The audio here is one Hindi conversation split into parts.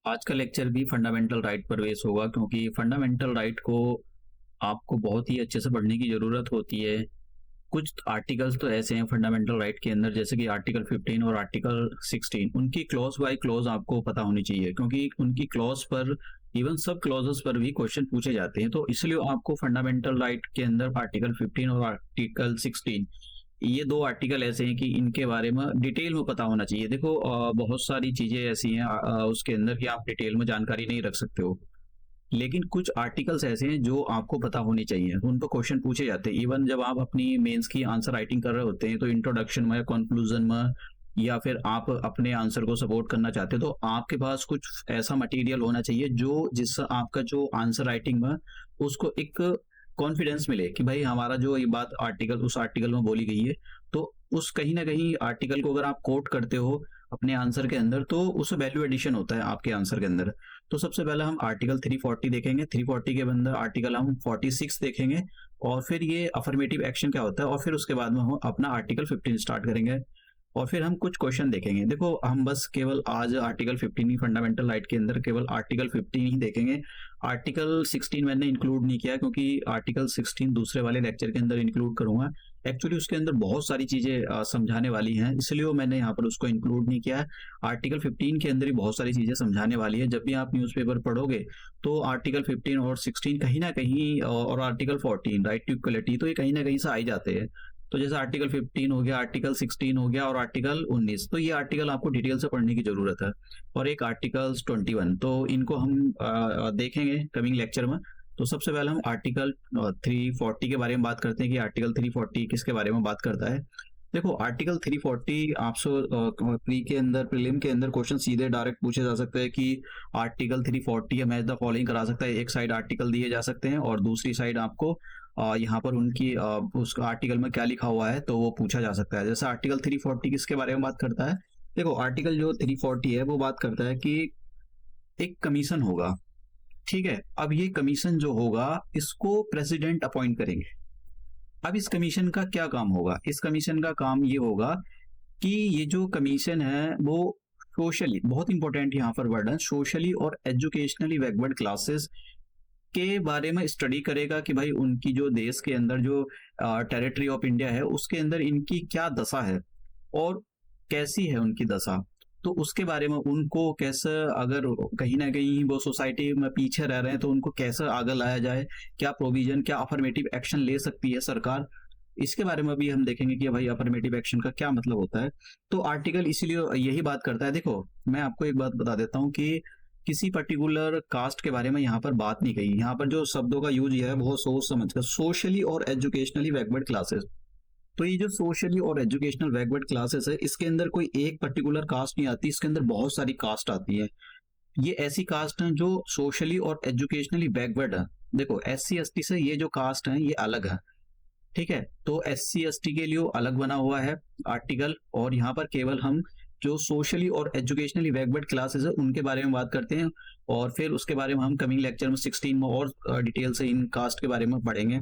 आज का लेक्चर भी फंडामेंटल राइट पर बेस होगा क्योंकि फंडामेंटल राइट को आपको बहुत ही अच्छे से पढ़ने की ज़रूरत होती है। कुछ आर्टिकल्स तो ऐसे हैं फंडामेंटल राइट के अंदर, जैसे कि आर्टिकल 15 और आर्टिकल 16, उनकी क्लॉज बाय क्लॉज आपको पता होनी चाहिए क्योंकि उनकी क्लॉज पर, इवन सब क्लॉजेस पर भी क्वेश्चन पूछे जाते हैं। तो इसलिए आपको फंडामेंटल राइट के अंदर आर्टिकल 15 और आर्टिकल 16, ये दो आर्टिकल ऐसे हैं कि इनके बारे में डिटेल में पता होना चाहिए। देखो, बहुत सारी चीजें ऐसी हैं उसके अंदर कि आप डिटेल में जानकारी नहीं रख सकते हो, लेकिन कुछ आर्टिकल्स ऐसे हैं जो आपको पता होनी चाहिए, उन पर क्वेश्चन पूछे जाते हैं। इवन जब आप अपनी मेंस की आंसर राइटिंग कर रहे होते हैं तो इंट्रोडक्शन में, कंक्लूजन में, या फिर आप अपने आंसर को सपोर्ट करना चाहते हो, तो आपके पास कुछ ऐसा मटेरियल होना चाहिए जो जिससे आपका जो आंसर राइटिंग में उसको एक कॉन्फिडेंस मिले कि भाई हमारा जो ये बात आर्टिकल उस आर्टिकल में बोली गई है, तो उस कहीं ना कहीं आर्टिकल को अगर आप कोट करते हो अपने आंसर के अंदर तो उस वैल्यू एडिशन होता है आपके आंसर के अंदर। तो सबसे पहले हम आर्टिकल 340 देखेंगे, 340 के अंदर आर्टिकल हम 46 देखेंगे, और फिर ये अफर्मेटिव एक्शन क्या होता है, और फिर उसके बाद में हम अपना आर्टिकल 15 स्टार्ट करेंगे, और फिर हम कुछ क्वेश्चन देखेंगे। देखो, हम बस केवल आज आर्टिकल 15 ही, फंडामेंटल राइट के अंदर केवल आर्टिकल 15 ही देखेंगे। आर्टिकल 16 मैंने इंक्लूड नहीं किया क्योंकि आर्टिकल 16 दूसरे वाले लेक्चर के अंदर इंक्लूड करूंगा। एक्चुअली उसके अंदर बहुत सारी चीजें समझाने वाली हैं, इसलिए वो मैंने यहाँ पर उसको इंक्लूड नहीं किया है। आर्टिकल 15 के अंदर ही बहुत सारी चीजें समझाने वाली है। जब भी आप न्यूज़पेपर पढ़ोगे तो आर्टिकल 15 और 16 कहीं ना कहीं, और आर्टिकल 14 राइट टू इक्वलिटी, तो ये कहीं ना कहीं से आ ही जाते हैं। तो जैसे आर्टिकल 15 हो गया, आर्टिकल 16 हो गया, और आर्टिकल 19, तो ये आर्टिकल आपको डिटेल से पढ़ने की जरूरत है। और एक आर्टिकल 21, तो इनको हम देखेंगे कमिंग लेक्चर में। तो सबसे पहले हम आर्टिकल 340 के बारे में बात करते हैं कि आर्टिकल 340 किसके बारे में बात करता है। देखो, आर्टिकल 340 आपसे प्रीलिम के अंदर क्वेश्चन सीधे डायरेक्ट पूछे जा सकते हैं कि आर्टिकल 340 मैच द फॉलोइंग करा सकता है। एक साइड आर्टिकल दिए जा सकते हैं और दूसरी साइड आपको यहाँ पर उनकी उस आर्टिकल में क्या लिखा हुआ है तो वो पूछा जा सकता है। जैसे आर्टिकल 340 किसके बारे में बात करता है। देखो, आर्टिकल जो 340 है वो बात करता है कि एक कमीशन होगा, ठीक है। अब ये कमीशन जो होगा इसको प्रेसिडेंट अपॉइंट करेंगे। अब इस कमीशन का क्या काम होगा, इस कमीशन का काम ये होगा कि ये जो कमीशन है वो सोशली, बहुत इंपॉर्टेंट यहाँ पर वर्ड है, सोशली और एजुकेशनली बैकवर्ड क्लासेस के बारे में स्टडी करेगा कि भाई उनकी जो देश के अंदर जो टेरिटरी ऑफ इंडिया है उसके अंदर इनकी क्या दशा है और कैसी है उनकी दशा। तो उसके बारे में उनको कैसे, अगर कहीं ना कहीं वो सोसाइटी में पीछे रह रहे हैं तो उनको कैसे आगे लाया जाए, क्या प्रोविजन, क्या अफर्मेटिव एक्शन ले सकती है सरकार, इसके बारे में भी हम देखेंगे कि भाई अफर्मेटिव एक्शन का क्या मतलब होता है। तो आर्टिकल इसीलिए यही बात करता है। देखो, मैं आपको एक बात बता देता हूँ कि किसी पर्टिकुलर कास्ट के बारे में यहाँ पर बात नहीं कही। यहाँ पर जो शब्दों का यूज है वो सोच समझ कर, सोशली और एजुकेशनली बैकवर्ड क्लासेस। तो ये जो सोशली और एजुकेशनल बैकवर्ड क्लासेस है इसके अंदर कोई एक पर्टिकुलर कास्ट नहीं आती, इसके अंदर बहुत सारी कास्ट आती है। ये ऐसी कास्ट हैं जो सोशली और एजुकेशनली बैकवर्ड है। देखो, SC ST से ये जो कास्ट है ये अलग है, ठीक है। तो SC ST के लिए अलग बना हुआ है आर्टिकल, और यहाँ पर केवल हम जो सोशली और एजुकेशनली बैकवर्ड क्लासेस है उनके बारे में बात करते हैं, और फिर उसके बारे में हम कमिंग लेक्चर में 16 में और डिटेल से इन कास्ट के बारे में पढ़ेंगे।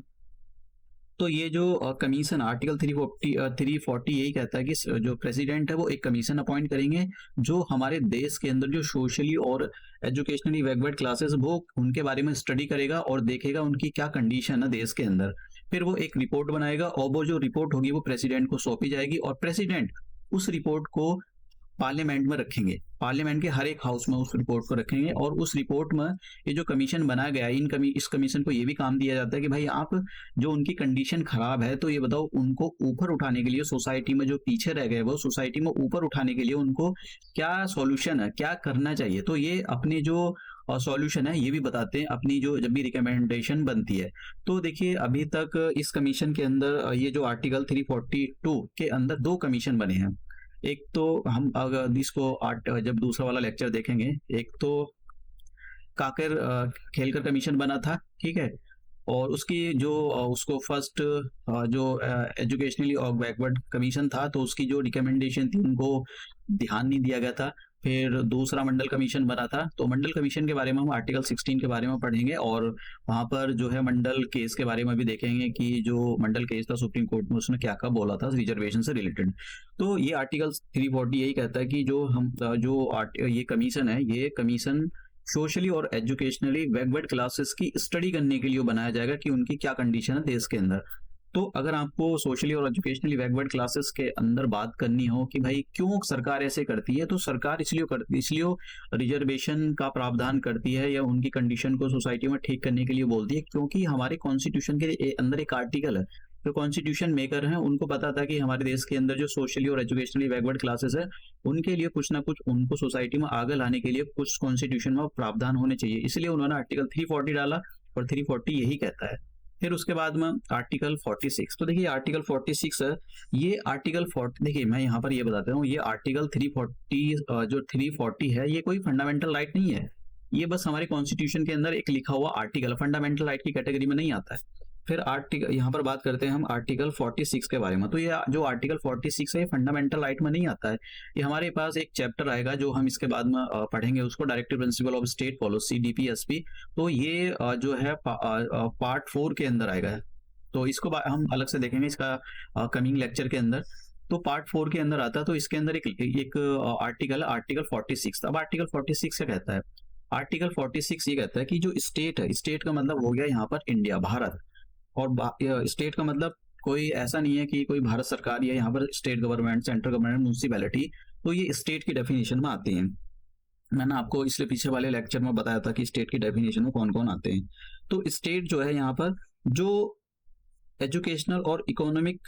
तो ये जो कमीशन आर्टिकल 340 यही कहता है कि जो प्रेसिडेंट है वो एक कमीशन अपॉइंट करेंगे जो हमारे देश के अंदर जो सोशली और एजुकेशनली बैकवर्ड क्लासेस वो उनके बारे में स्टडी करेगा और देखेगा उनकी क्या कंडीशन है देश के अंदर। फिर वो एक रिपोर्ट बनाएगा और वो जो रिपोर्ट होगी वो प्रेसिडेंट को सौंपी जाएगी, और प्रेसिडेंट उस रिपोर्ट को पार्लियामेंट में रखेंगे, पार्लियामेंट के हर एक हाउस में उस रिपोर्ट को रखेंगे। और उस रिपोर्ट में ये जो कमीशन बनाया गया है, इस कमीशन को ये भी काम दिया जाता है कि भाई आप जो उनकी कंडीशन खराब है तो ये बताओ उनको ऊपर उठाने के लिए, सोसाइटी में जो पीछे रह गए वो सोसाइटी में ऊपर उठाने के लिए उनको क्या सॉल्यूशन है, क्या करना चाहिए। तो ये अपने जो सॉल्यूशन है ये भी बताते हैं अपनी जो जब भी रिकमेंडेशन बनती है। तो देखिए, अभी तक इस कमीशन के अंदर ये जो आर्टिकल 342 के अंदर दो कमीशन बने हैं। एक तो हम अगर इसको जब दूसरा वाला लेक्चर देखेंगे, एक तो काकर खेलकर कमीशन बना था, ठीक है। और उसकी जो उसको फर्स्ट जो एजुकेशनली और बैकवर्ड कमीशन था, तो उसकी जो रिकमेंडेशन थी उनको ध्यान नहीं दिया गया था। फिर दूसरा मंडल कमीशन बना था, तो मंडल कमीशन के बारे में हम आर्टिकल 16 के बारे में पढ़ेंगे, और वहाँ पर जो है मंडल केस के बारे में भी देखेंगे कि जो मंडल केस था सुप्रीम कोर्ट में, उसने क्या क्या बोला था रिजर्वेशन से रिलेटेड। तो ये आर्टिकल 340 यही कहता है कि ये कमीशन है, ये कमीशन सोशली और एजुकेशनली बैकवर्ड क्लासेस की स्टडी करने के लिए बनाया जाएगा कि उनकी क्या कंडीशन है देश के अंदर। तो अगर आपको सोशली और एजुकेशनली बैकवर्ड क्लासेस के अंदर बात करनी हो कि भाई क्यों सरकार ऐसे करती है, तो सरकार इसलिए रिजर्वेशन का प्रावधान करती है या उनकी कंडीशन को सोसाइटी में ठीक करने के लिए बोलती है, क्योंकि हमारे कॉन्स्टिट्यूशन के अंदर एक आर्टिकल है, जो कॉन्स्टिट्यूशन मेकर हैं उनको पता था कि हमारे देश के अंदर जो सोशली और एजुकेशनली बैकवर्ड क्लासेस है, उनके लिए कुछ ना कुछ उनको सोसाइटी में आगे लाने के लिए कुछ कॉन्स्टिट्यूशन में प्रावधान होने चाहिए, इसलिए उन्होंने आर्टिकल 340 डाला, और 340 यही कहता है। फिर उसके बाद में आर्टिकल 46, तो देखिए आर्टिकल 46 है, ये आर्टिकल 40, देखिए मैं यहाँ पर ये बताता हूँ, ये आर्टिकल 340 जो 340 है, ये कोई फंडामेंटल राइट नहीं है, ये बस हमारे कॉन्स्टिट्यूशन के अंदर एक लिखा हुआ आर्टिकल, फंडामेंटल राइट की कैटेगरी में नहीं आता है। फिर आर्टिकल यहाँ पर बात करते हैं हम आर्टिकल 46 के बारे में, तो ये जो आर्टिकल 46 है ये फंडामेंटल राइट में नहीं आता है, ये हमारे पास एक चैप्टर आएगा जो हम इसके बाद में पढ़ेंगे, उसको directive principle of state policy DPSP, तो ये जो है पार्ट 4 के अंदर आएगा, तो इसको हम अलग से देखेंगे इसका कमिंग लेक्चर के अंदर। तो पार्ट 4 के अंदर आता है, तो इसके अंदर एक आर्टिकल है आर्टिकल 46। अब आर्टिकल 46 क्या कहता है, आर्टिकल 46 ये कहता है कि जो स्टेट है, स्टेट का मतलब हो गया यहाँ पर इंडिया, भारत, और स्टेट का मतलब कोई ऐसा नहीं है कि कोई भारत सरकार या यहाँ पर state government, central government, municipality, तो ये स्टेट की डेफिनेशन में आती हैं। मैंने आपको इसलिए पीछे वाले लेक्चर में बताया था कि स्टेट की डेफिनेशन में कौन कौन आते हैं। तो स्टेट जो है यहाँ पर जो एजुकेशनल और इकोनॉमिक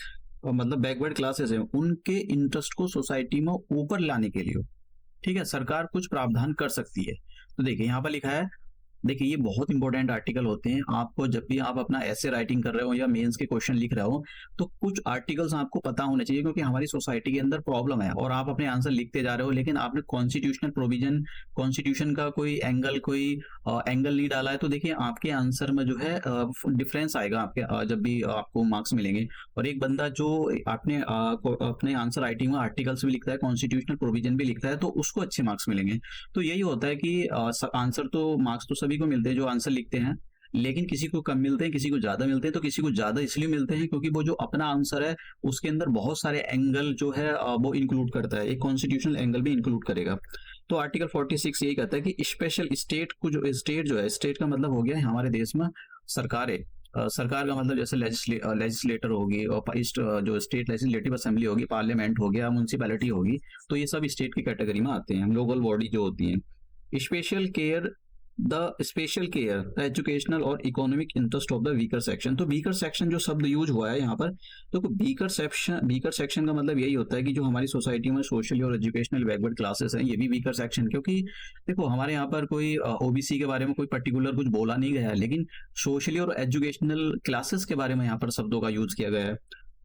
मतलब बैकवर्ड क्लासेस हैं, उनके इंटरेस्ट को सोसाइटी में ऊपर लाने के लिए, ठीक है, सरकार कुछ प्रावधान कर सकती है। तो देखिए यहाँ पर लिखा है, देखिए ये बहुत इंपॉर्टेंट आर्टिकल होते हैं, आपको जब भी आप अपना ऐसे राइटिंग कर रहे हो या मेंस के क्वेश्चन लिख रहे हो, तो कुछ आर्टिकल्स आपको पता होने चाहिए, क्योंकि हमारी सोसाइटी के अंदर प्रॉब्लम है और आप अपने आंसर लिखते जा रहे हो, लेकिन आपने कॉन्स्टिट्यूशनल प्रोविजन, कॉन्स्टिट्यूशन का कोई एंगल नहीं डाला है, तो देखिए आपके आंसर में जो है डिफरेंस आएगा आपके जब भी आपको मार्क्स मिलेंगे। और एक बंदा जो अपने आंसर राइटिंग में आर्टिकल्स भी लिखता है, कॉन्स्टिट्यूशनल प्रोविजन भी लिखता है, तो उसको अच्छे मार्क्स मिलेंगे। तो यही होता है कि आंसर तो मार्क्स तो सभी को मिलते हैं जो आंसर लिखते हैं, लेकिन किसी को कम मिलते हैं, किसी को ज्यादा मिलते हैं। तो किसी को ज्यादा इसलिए मिलते हैं क्योंकि वो जो अपना आंसर है उसके अंदर बहुत सारे एंगल जो है वो इंक्लूड करता है, एक कॉन्स्टिट्यूशनल एंगल भी इंक्लूड करेगा। तो आर्टिकल 46 यही कहता है कि स्पेशल स्टेट को जो है स्टेट का मतलब हो गया हमारे देश में सरकारें, सरकार का मतलब जैसे लेजिस्लेटर होगी, और जो स्टेट लेजिस्लेटिव असेंबली होगी, पार्लियामेंट हो गया, म्यूनिसिपैलिटी होगी, तो ये सब स्टेट की कैटेगरी में आते हैं, लोकल बॉडी जो होती है। स्पेशल केयर द एजुकेशनल और economic interest of the weaker section. तो वीकर सेक्शन जो शब्द यूज हुआ है यहाँ पर, तो वीकर सेक्शन का मतलब यही होता है कि जो हमारी सोसाइटी में सोशली और एजुकेशनल बैकवर्ड क्लासेस हैं, ये भी वीकर सेक्शन, क्योंकि देखो हमारे यहाँ पर कोई ओबीसी के बारे में कोई पर्टिकुलर कुछ बोला नहीं गया है, लेकिन सोशली और एजुकेशनल क्लासेस के बारे में यहाँ पर शब्दों का यूज किया गया है।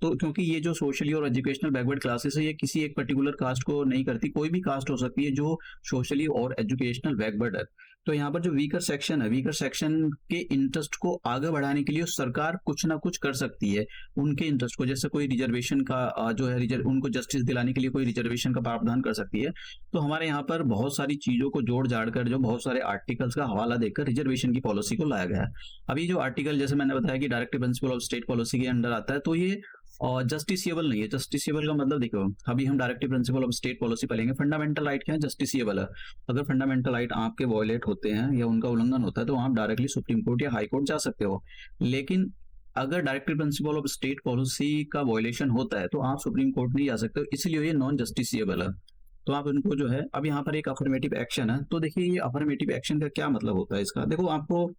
तो क्योंकि ये जो सोशली और एजुकेशनल बैकवर्ड क्लासेस है, ये किसी एक पर्टिकुलर कास्ट को नहीं करती, कोई भी कास्ट हो सकती है जो सोशली और एजुकेशनल बैकवर्ड है। तो यहाँ पर जो वीकर सेक्शन है, वीकर सेक्शन के इंटरेस्ट को आगे बढ़ाने के लिए सरकार कुछ ना कुछ कर सकती है उनके इंटरेस्ट को, जैसे कोई रिजर्वेशन का जो है उनको जस्टिस दिलाने के लिए कोई रिजर्वेशन का प्रावधान कर सकती है। तो हमारे यहाँ पर बहुत सारी चीजों को जोड़ जाड़ कर, जो बहुत सारे आर्टिकल्स का हवाला देकर रिजर्वेशन की पॉलिसी को लाया गया है। अभी जो आर्टिकल जैसे मैंने बताया कि directive principle of state policy के अंडर आता है, तो ये और जस्टिसिएबल नहीं है। जस्टिसिएबल का मतलब देखो, अभी हम directive principle of state policy पढ़ेंगे। फंडामेंटल राइट क्या है, जस्टिसिएबल है। अगर फंडामेंटल राइट आपके वॉयलेट होते हैं या उनका उल्लंघन होता है, तो आप डायरेक्टली सुप्रीम कोर्ट या हाई कोर्ट जा सकते हो। लेकिन अगर directive principle of state policy का वॉयलेशन होता है, तो आप सुप्रीम कोर्ट नहीं जा सकते हो, इसलिए ये नॉन जस्टिसिएबल है। तो आप इनको जो है, अब यहाँ पर एक अफर्मेटिव एक्शन है, तो देखिए ये अफर्मेटिव एक्शन का क्या मतलब होता है इसका। देखो आपको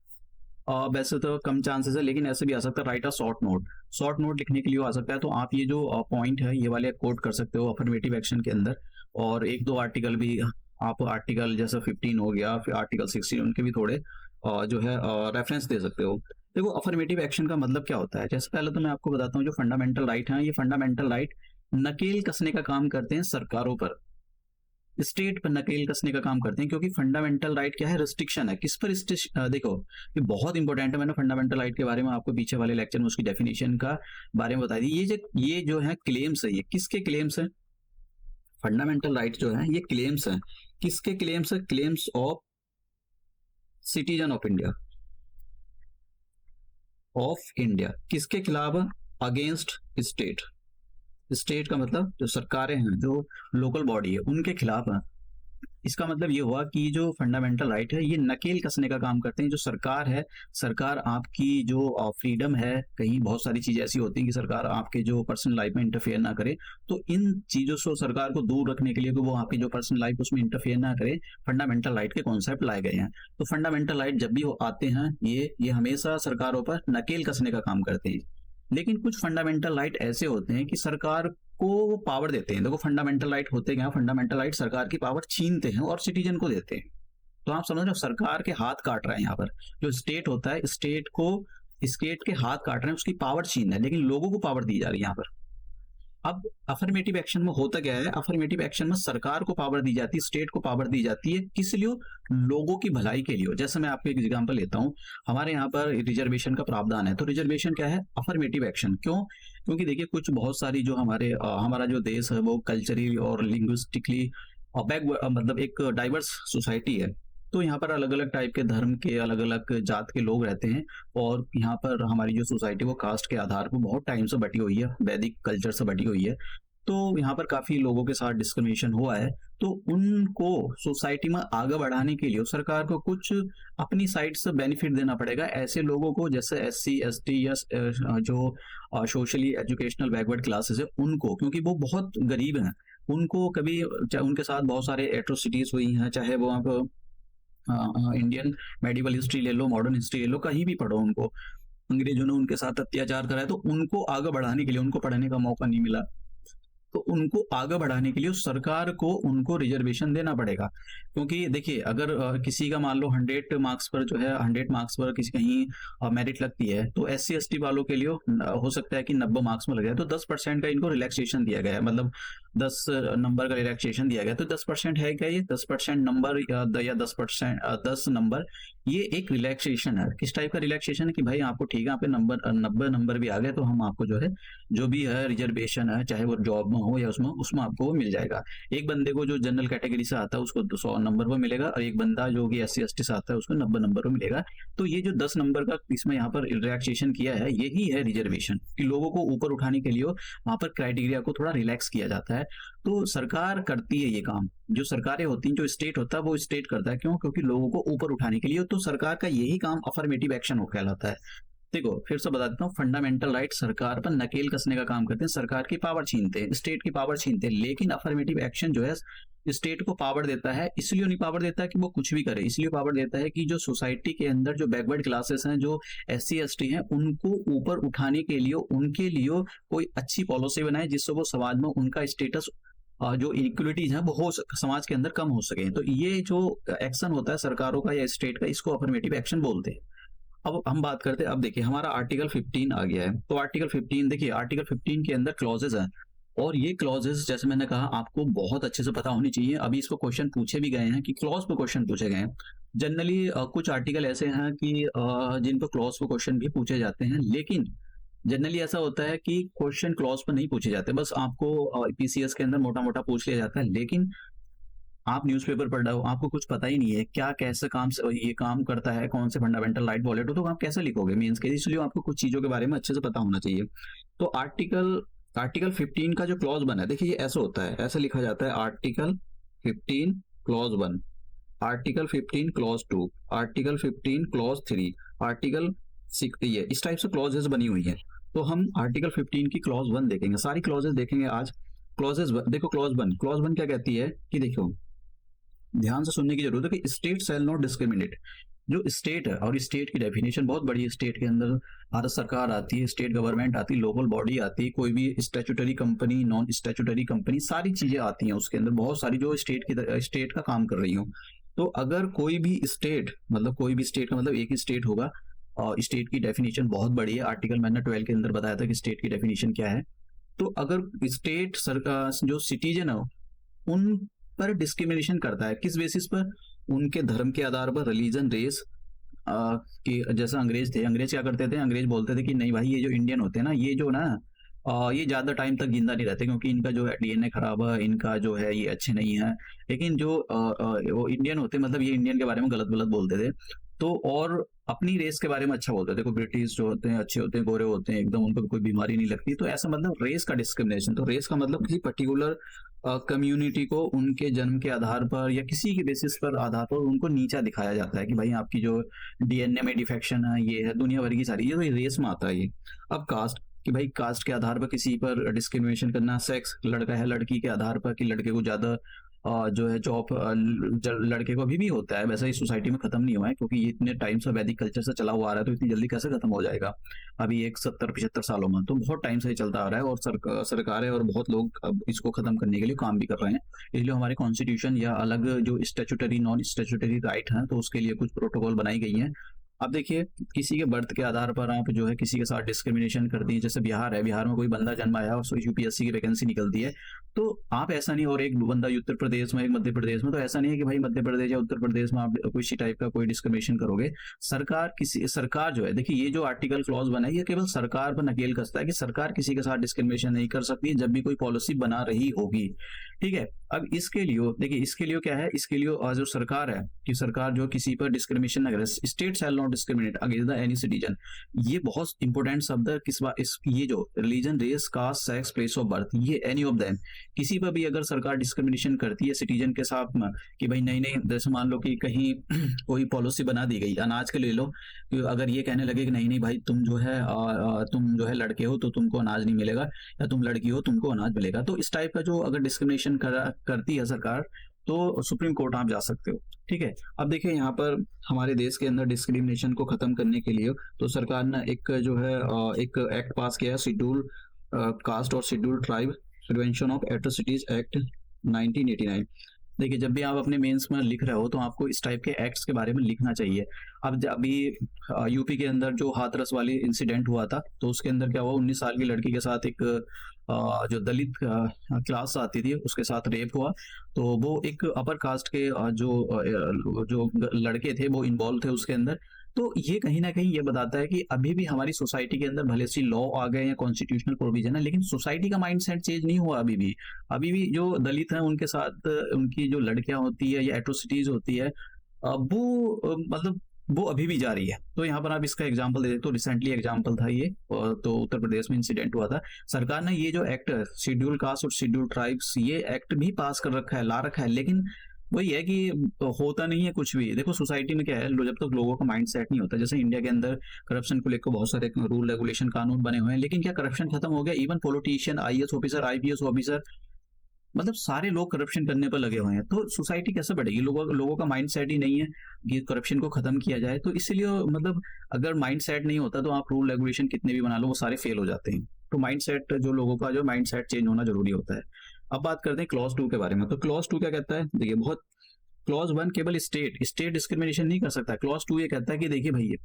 वैसे तो कम चांसेस है, लेकिन ऐसे भी आ सकता है, राइट अ शॉर्ट नोट लिखने के लिए आ सकता है। तो आप ये जो पॉइंट है ये वाले कोट कर सकते हो अफर्मेटिव एक्शन के अंदर, और एक दो आर्टिकल भी आप आर्टिकल जैसे 15 हो गया, फिर आर्टिकल 16, उनके भी थोड़े जो है रेफरेंस दे सकते हो। देखो अफर्मेटिव एक्शन का मतलब क्या होता है, जैसे पहले तो मैं आपको बताता हूँ जो फंडामेंटल राइट है, ये फंडामेंटल राइट नकेल कसने का काम करते हैं सरकारों पर। स्टेट पर नकेल कसने का काम करते हैं, क्योंकि फंडामेंटल राइट क्या है, रिस्ट्रिक्शन है। किस पर देखो, ये बहुत इंपॉर्टेंट है। मैंने फंडामेंटल राइट के बारे में आपको पीछे वाले लेक्चर में उसकी डेफिनेशन का बारे में बता दी। ये जो है क्लेम्स है, ये किसके क्लेम्स है? फंडामेंटल राइट जो है ये क्लेम्स है। किसके क्लेम्स है? Claims of citizen of India, किसके खिलाफ? Against state. स्टेट का मतलब जो सरकारें हैं, जो लोकल बॉडी है, उनके खिलाफ है। इसका मतलब ये हुआ कि जो फंडामेंटल राइट है ये नकेल कसने का काम करते हैं। जो सरकार है, सरकार आपकी जो फ्रीडम है, कहीं बहुत सारी चीजें ऐसी होती हैं कि सरकार आपके जो पर्सनल लाइफ में इंटरफेयर ना करे, तो इन चीजों से सरकार को दूर रखने के लिए कि वो आपकी जो पर्सनल लाइफ उसमें इंटरफेयर ना करे, फंडामेंटल राइट के कॉन्सेप्ट लाए गए हैं। तो फंडामेंटल राइट जब भी आते हैं, ये हमेशा सरकारों पर नकेल कसने का काम करते हैं। लेकिन कुछ फंडामेंटल राइट ऐसे होते हैं कि सरकार को वो पावर देते हैं। देखो फंडामेंटल राइट होते क्या? फंडामेंटल राइट सरकार की पावर छीनते हैं और सिटीजन को देते हैं। तो आप समझ रहे हो, सरकार के हाथ काट रहे हैं यहाँ पर। जो स्टेट होता है, स्टेट के हाथ काट रहे हैं, उसकी पावर छीन रहे हैं, लेकिन लोगों को पावर दी जा रही है यहाँ पर। अब अफर्मेटिव एक्शन में होता क्या है? अफर्मेटिव एक्शन में सरकार को पावर दी जाती है, स्टेट को पावर दी जाती है, किस लिए? लोगों की भलाई के लिए। जैसे मैं आपको एक एग्जांपल लेता हूं, हमारे यहाँ पर रिजर्वेशन का प्रावधान है। तो रिजर्वेशन क्या है? Affirmative action. क्यों? क्योंकि देखिए कुछ बहुत सारी जो हमारा जो देश है वो कल्चरली और लिंग्विस्टिकली मतलब एक डाइवर्स सोसाइटी है। तो यहाँ पर अलग अलग टाइप के धर्म के, अलग अलग जात के लोग रहते हैं। और यहाँ पर हमारी जो सोसाइटी वो कास्ट के आधार पर बहुत टाइम से बटी हुई है, वैदिक कल्चर से बटी हुई है। तो यहाँ पर काफी लोगों के साथ डिस्क्रिमिनेशन हुआ है। तो उनको सोसाइटी में आगे बढ़ाने के लिए सरकार को कुछ अपनी साइड से बेनिफिट देना पड़ेगा ऐसे लोगों को, जैसे SC ST या जो सोशली एजुकेशनल बैकवर्ड क्लासेस है उनको, क्योंकि वो बहुत गरीब हैं। उनको कभी उनके साथ बहुत सारे एट्रोसिटीज हुई हैं, चाहे वो आप इंडियन मेडिवल हिस्ट्री ले लो, मॉडर्न हिस्ट्री ले लो, कहीं भी पढ़ो, उनको अंग्रेजों ने उनके साथ अत्याचार करा है। तो उनको आगे बढ़ाने के लिए, उनको पढ़ने का मौका नहीं मिला, तो उनको आगे बढ़ाने के लिए सरकार को उनको रिजर्वेशन देना पड़ेगा। क्योंकि देखिए अगर किसी का मान लो 100 मार्क्स पर जो है, 100 मार्क्स पर किसी कहीं मेरिट लगती है, तो SC ST वालों के लिए हो सकता है कि 90 मार्क्स में लगे, तो 10% का इनको रिलैक्सेशन दिया गया है। मतलब 10 नंबर का रिलैक्सेशन दिया गया। तो 10% है क्या? ये 10% नंबर या 10%, 10 नंबर, ये एक रिलैक्सेशन है। किस टाइप का रिलैक्सेशन है कि भाई आपको ठीक है, आप पे 90 नंबर भी आ गए, तो हम आपको जो है जो भी है रिजर्वेशन है, चाहे वो जॉब में हो या उसमें आपको वो मिल जाएगा। एक बंदे को जो जनरल कैटेगरी से आता है उसको 100 नंबर पर मिलेगा, और एक बंदा जो कि SC ST से आता है उसको 90 नंबर पर मिलेगा। तो ये जो 10 नंबर का इसमें यहाँ पर रिलैक्सेशन किया है, यही है रिजर्वेशन, कि लोगों को ऊपर उठाने के लिए वहां पर क्राइटेरिया को थोड़ा रिलैक्स किया जाता है। तो सरकार करती है ये काम। जो सरकारें होती हैं, जो स्टेट होता है वो स्टेट करता है। क्यों? क्योंकि लोगों को ऊपर उठाने के लिए। तो सरकार का यही काम अफर्मेटिव एक्शन हो कहलाता है। देखो फिर से बता देता हूँ, फंडामेंटल राइट सरकार पर नकेल कसने का काम करते हैं, सरकार की पावर छीनते हैं, स्टेट की पावर छीनते हैं। लेकिन अफर्मेटिव एक्शन जो है स्टेट को पावर देता है। इसलिए नहीं पावर देता है कि वो कुछ भी करे, इसलिए पावर देता है कि जो सोसाइटी के अंदर जो बैकवर्ड क्लासेस हैं, जो SC ST हैं, उनको ऊपर उठाने के लिए, उनके लिए कोई अच्छी पॉलिसी बनाए जिससे वो समाज में उनका स्टेटस, जो इक्वलिटीज है वो हो समाज के अंदर कम हो सके। तो ये जो एक्शन होता है सरकारों का या स्टेट का, इसको अफर्मेटिव एक्शन बोलते हैं। अब हम बात करते हैं, अब देखिए हमारा आर्टिकल 15 आ गया है। तो आर्टिकल 15 देखिए, आर्टिकल 15 के अंदर क्लॉजेज हैं, और ये क्लॉजेज जैसे मैंने कहा आपको बहुत अच्छे से पता होनी चाहिए। अभी इसको क्वेश्चन पूछे भी गए हैं, कि क्लॉज पे क्वेश्चन पूछे गए हैं। जनरली कुछ आर्टिकल ऐसे हैं कि जिन पर क्लॉज पे क्वेश्चन भी पूछे जाते हैं, लेकिन जनरली ऐसा होता है कि क्वेश्चन क्लॉज पर नहीं पूछे जाते, बस आपको PCS के अंदर मोटा मोटा पूछ लिया जाता है। लेकिन आप न्यूज़पेपर पढ़ रहे हो, आपको कुछ पता ही नहीं है क्या कैसे ये काम करता है, कौन से फंडामेंटल राइट वॉलेट हो, तो आप कैसे लिखोगे मेंस के? इसलिए आपको कुछ चीजों के बारे में अच्छे से पता होना चाहिए। तो आर्टिकल 15 का जो क्लॉज 1 है, देखिए ये ऐसा होता है, ऐसे लिखा जाता है, article 15 clause 1, article 15 clause 2, article 15 clause 3, article 6, ये इस टाइप से क्लॉजेस बनी हुई है। तो हम आर्टिकल 15 की क्लॉज 1 देखेंगे, सारी क्लॉजेस देखेंगे आज। क्लॉजेस देखो, क्लॉज 1 क्या कहती है कि देखो, ध्यान से सुनने की जरूरत है, कि स्टेट शैल नॉट डिस्क्रिमिनेट। जो स्टेट है, और स्टेट की डेफिनेशन बहुत बड़ी है। स्टेट के अंदर भारत सरकार आती है, स्टेट गवर्नमेंट आती है, लोकल बॉडी आती है, कोई भी statutory company, non statutory company, सारी चीजें आती हैं उसके अंदर, बहुत सारी जो स्टेट का काम कर रही हूँ। तो अगर कोई भी स्टेट, मतलब कोई भी स्टेट का मतलब एक ही स्टेट होगा, और स्टेट की डेफिनेशन बहुत बड़ी है। आर्टिकल मैंने 12 के अंदर बताया था कि स्टेट की डेफिनेशन क्या है। तो अगर स्टेट सरकार जो सिटीजन है, उन पर डिस्क्रिमिनेशन करता है। किस बेसिस पर? उनके धर्म के आधार पर, रिलीजन, रेस, कि जैसा अंग्रेज थे, अंग्रेज क्या करते थे, अंग्रेज बोलते थे कि नहीं भाई, ये जो इंडियन होते हैं ना, ये जो ना ये ज़्यादा टाइम तक जिंदा नहीं रहते, क्योंकि इनका जो है डीएनए खराब है, इनका जो है ये अच्छे नहीं है। लेकिन जो वो इंडियन होते, मतलब ये इंडियन के बारे में गलत गलत बोलते थे। तो और अपनी रेस के बारे में अच्छा बोलते थे। देखो ब्रिटिश जो होते हैं अच्छे होते हैं, गोरे होते हैं एकदम, उनको कोई बीमारी नहीं लगती। तो ऐसा मतलब रेस का डिस्क्रिमिनेशन। तो रेस का मतलब किसी पर्टिकुलर कम्युनिटी को उनके जन्म के आधार पर या किसी के बेसिस पर आधार पर उनको नीचा दिखाया जाता है कि भाई आपकी जो डीएनए में डिफेक्शन है, ये है, दुनिया भर की सारी ये तो रेस में आता है ये। अब कास्ट, कि भाई कास्ट के आधार पर किसी पर डिस्क्रिमिनेशन करना। सेक्स, लड़का है लड़की के आधार पर कि लड़के को ज्यादा जो है जॉब, लड़के को अभी भी होता है, वैसे ही सोसाइटी में खत्म नहीं हुआ है, क्योंकि ये इतने टाइम से वैदिक कल्चर से चला हुआ आ रहा है, तो इतनी जल्दी कैसे खत्म हो जाएगा अभी एक 70-75 सालों में? तो बहुत टाइम से ये चलता आ रहा है, और सरकारें और बहुत लोग अब इसको खत्म करने के लिए काम भी कर रहे हैं। इसलिए हमारे कॉन्स्टिट्यूशन या अलग जो स्टेचुटरी नॉन स्टेचुटरी राइट है, तो उसके लिए कुछ प्रोटोकॉल बनाई गई हैं। अब देखिए, किसी के बर्थ के आधार पर आप जो है किसी के साथ डिस्क्रिमिनेशन करती है। जैसे बिहार है, बिहार में कोई बंदा जन्म आया और यूपीएससी की वैकेंसी निकलती है, तो आप ऐसा नहीं, और एक बंदा उत्तर प्रदेश में, एक मध्य प्रदेश में, तो ऐसा नहीं है कि भाई मध्य प्रदेश या उत्तर प्रदेश में आप किसी टाइप का कोई डिस्क्रिमिनेशन करोगे। सरकार जो है, देखिए ये जो आर्टिकल क्लॉज बना है, ये केवल सरकार पर नकेल कसता है कि सरकार किसी के साथ डिस्क्रिमिनेशन नहीं कर सकती जब भी कोई पॉलिसी बना रही होगी। ठीक है। अब इसके लिए देखिए, इसके लिए क्या है, इसके लिए जो सरकार है, कि सरकार जो किसी पर डिस्क्रिमिनेशन न करे, state shall not discriminate against the any citizen. ये बहुत इंपॉर्टेंट शब्द है। ये जो religion, race, caste, sex, place of birth, ये एनी ऑफ देम, किसी पर भी अगर सरकार डिस्क्रिमिनेशन करती है सिटीजन के साथ में, कि भाई नहीं नहीं, जैसे मान लो कि कहीं कोई पॉलिसी बना दी गई, अनाज के ले लो, कि अगर ये कहने लगे कि नहीं नहीं भाई, तुम जो है लड़के हो तो तुमको अनाज नहीं मिलेगा, या तुम लड़की हो तुमको अनाज मिलेगा, तो इस टाइप का जो अगर डिस्क्रिमिनेशन करती है सरकार, तो सुप्रीम कोर्ट आप जा सकते हो। ठीक है। अब देखिए, यहाँ पर हमारे देश के अंदर डिस्क्रिमिनेशन को खत्म करने के लिए तो सरकार ने एक जो है एक एक्ट पास किया है, शेड्यूल कास्ट और schedule tribe prevention of atrocities act 1989। देखिए, जब भी आप अपने मेंस में लिख रहे हो, तो आपको इस टाइप के एक्ट्स के बारे में लिखना चाहिए। अब अभी यूपी के अंदर जो हाथरस वाली इंसिडेंट हुआ था, तो उसके अंदर क्या हुआ, 19 साल की लड़की के साथ एक जो दलित क्लास आती थी, उसके साथ रेप हुआ। तो वो एक अपर कास्ट के जो लड़के थे, वो इन्वॉल्व थे उसके अंदर। तो ये कहीं ना कहीं ये बताता है कि अभी भी हमारी सोसाइटी के अंदर भले से लॉ आ गए या कॉन्स्टिट्यूशनल प्रोविजन है, लेकिन सोसाइटी का माइंडसेट चेंज नहीं हुआ अभी भी जो दलित हैं उनके साथ उनकी जो लड़कियां होती है या एट्रोसिटीज होती है, मतलब वो अभी भी जारी है। तो यहाँ पर आप इसका एग्जांपल दे, तो रिसेंटली एग्जांपल था ये, तो उत्तर प्रदेश में इंसिडेंट हुआ था। सरकार ने ये जो एक्ट है, शेड्यूल कास्ट और शेड्यूल ट्राइब्स, ये एक्ट भी पास कर रखा है, ला रखा है, लेकिन वही है कि होता नहीं है कुछ भी। देखो सोसाइटी में क्या है, जब तक लोगों का माइंड सेट नहीं होता, जैसे इंडिया के अंदर करप्शन को लेकर बहुत सारे रूल रेगुलेशन कानून बने हुए हैं, लेकिन क्या करप्शन खत्म हो गया? Even politician, IAS officer, IPS officer, मतलब सारे लोग करप्शन करने पर लगे हुए हैं। तो सोसाइटी कैसे बढ़ेगी? लोगों का माइंड सेट ही नहीं है कि करप्शन को खत्म किया जाए। तो इसलिए मतलब अगर माइंड सेट नहीं होता, तो आप रूल रेगुलेशन कितने भी बना लो, वो सारे फेल हो जाते हैं। तो माइंड सेट, जो लोगों का जो माइंड सेट चेंज होना जरूरी होता है। अब बात करते हैं क्लॉज 2 के बारे में। तो क्लॉज 2 क्या कहता है? देखिए, बहुत क्लॉज 1 केवल स्टेट डिस्क्रिमिनेशन नहीं कर सकता। क्लॉज 2 ये कहता है कि देखिए भैया,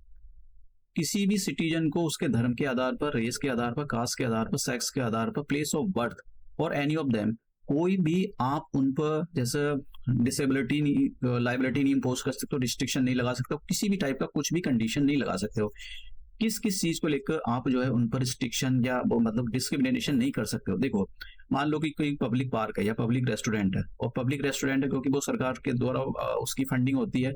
किसी भी सिटीजन को उसके धर्म के आधार पर, रेस के आधार पर, कास्ट के आधार पर, सेक्स के आधार पर, प्लेस ऑफ बर्थ और एनी ऑफ देम, कोई भी आप उन पर जैसे डिसेबिलिटी नहीं, लाइबिलिटी नहीं इम्पोज कर सकते हो, रिस्ट्रिक्शन नहीं लगा सकते हो, किसी भी टाइप का कुछ भी कंडीशन नहीं लगा सकते हो। किस किस चीज को लेकर आप जो है उन पर रिस्ट्रिक्शन या वो मतलब डिस्क्रिमिनेशन नहीं कर सकते हो। देखो, मान लो कि कोई पब्लिक पार्क है या पब्लिक रेस्टोरेंट है, और पब्लिक रेस्टोरेंट है क्योंकि वो सरकार के द्वारा उसकी फंडिंग होती है।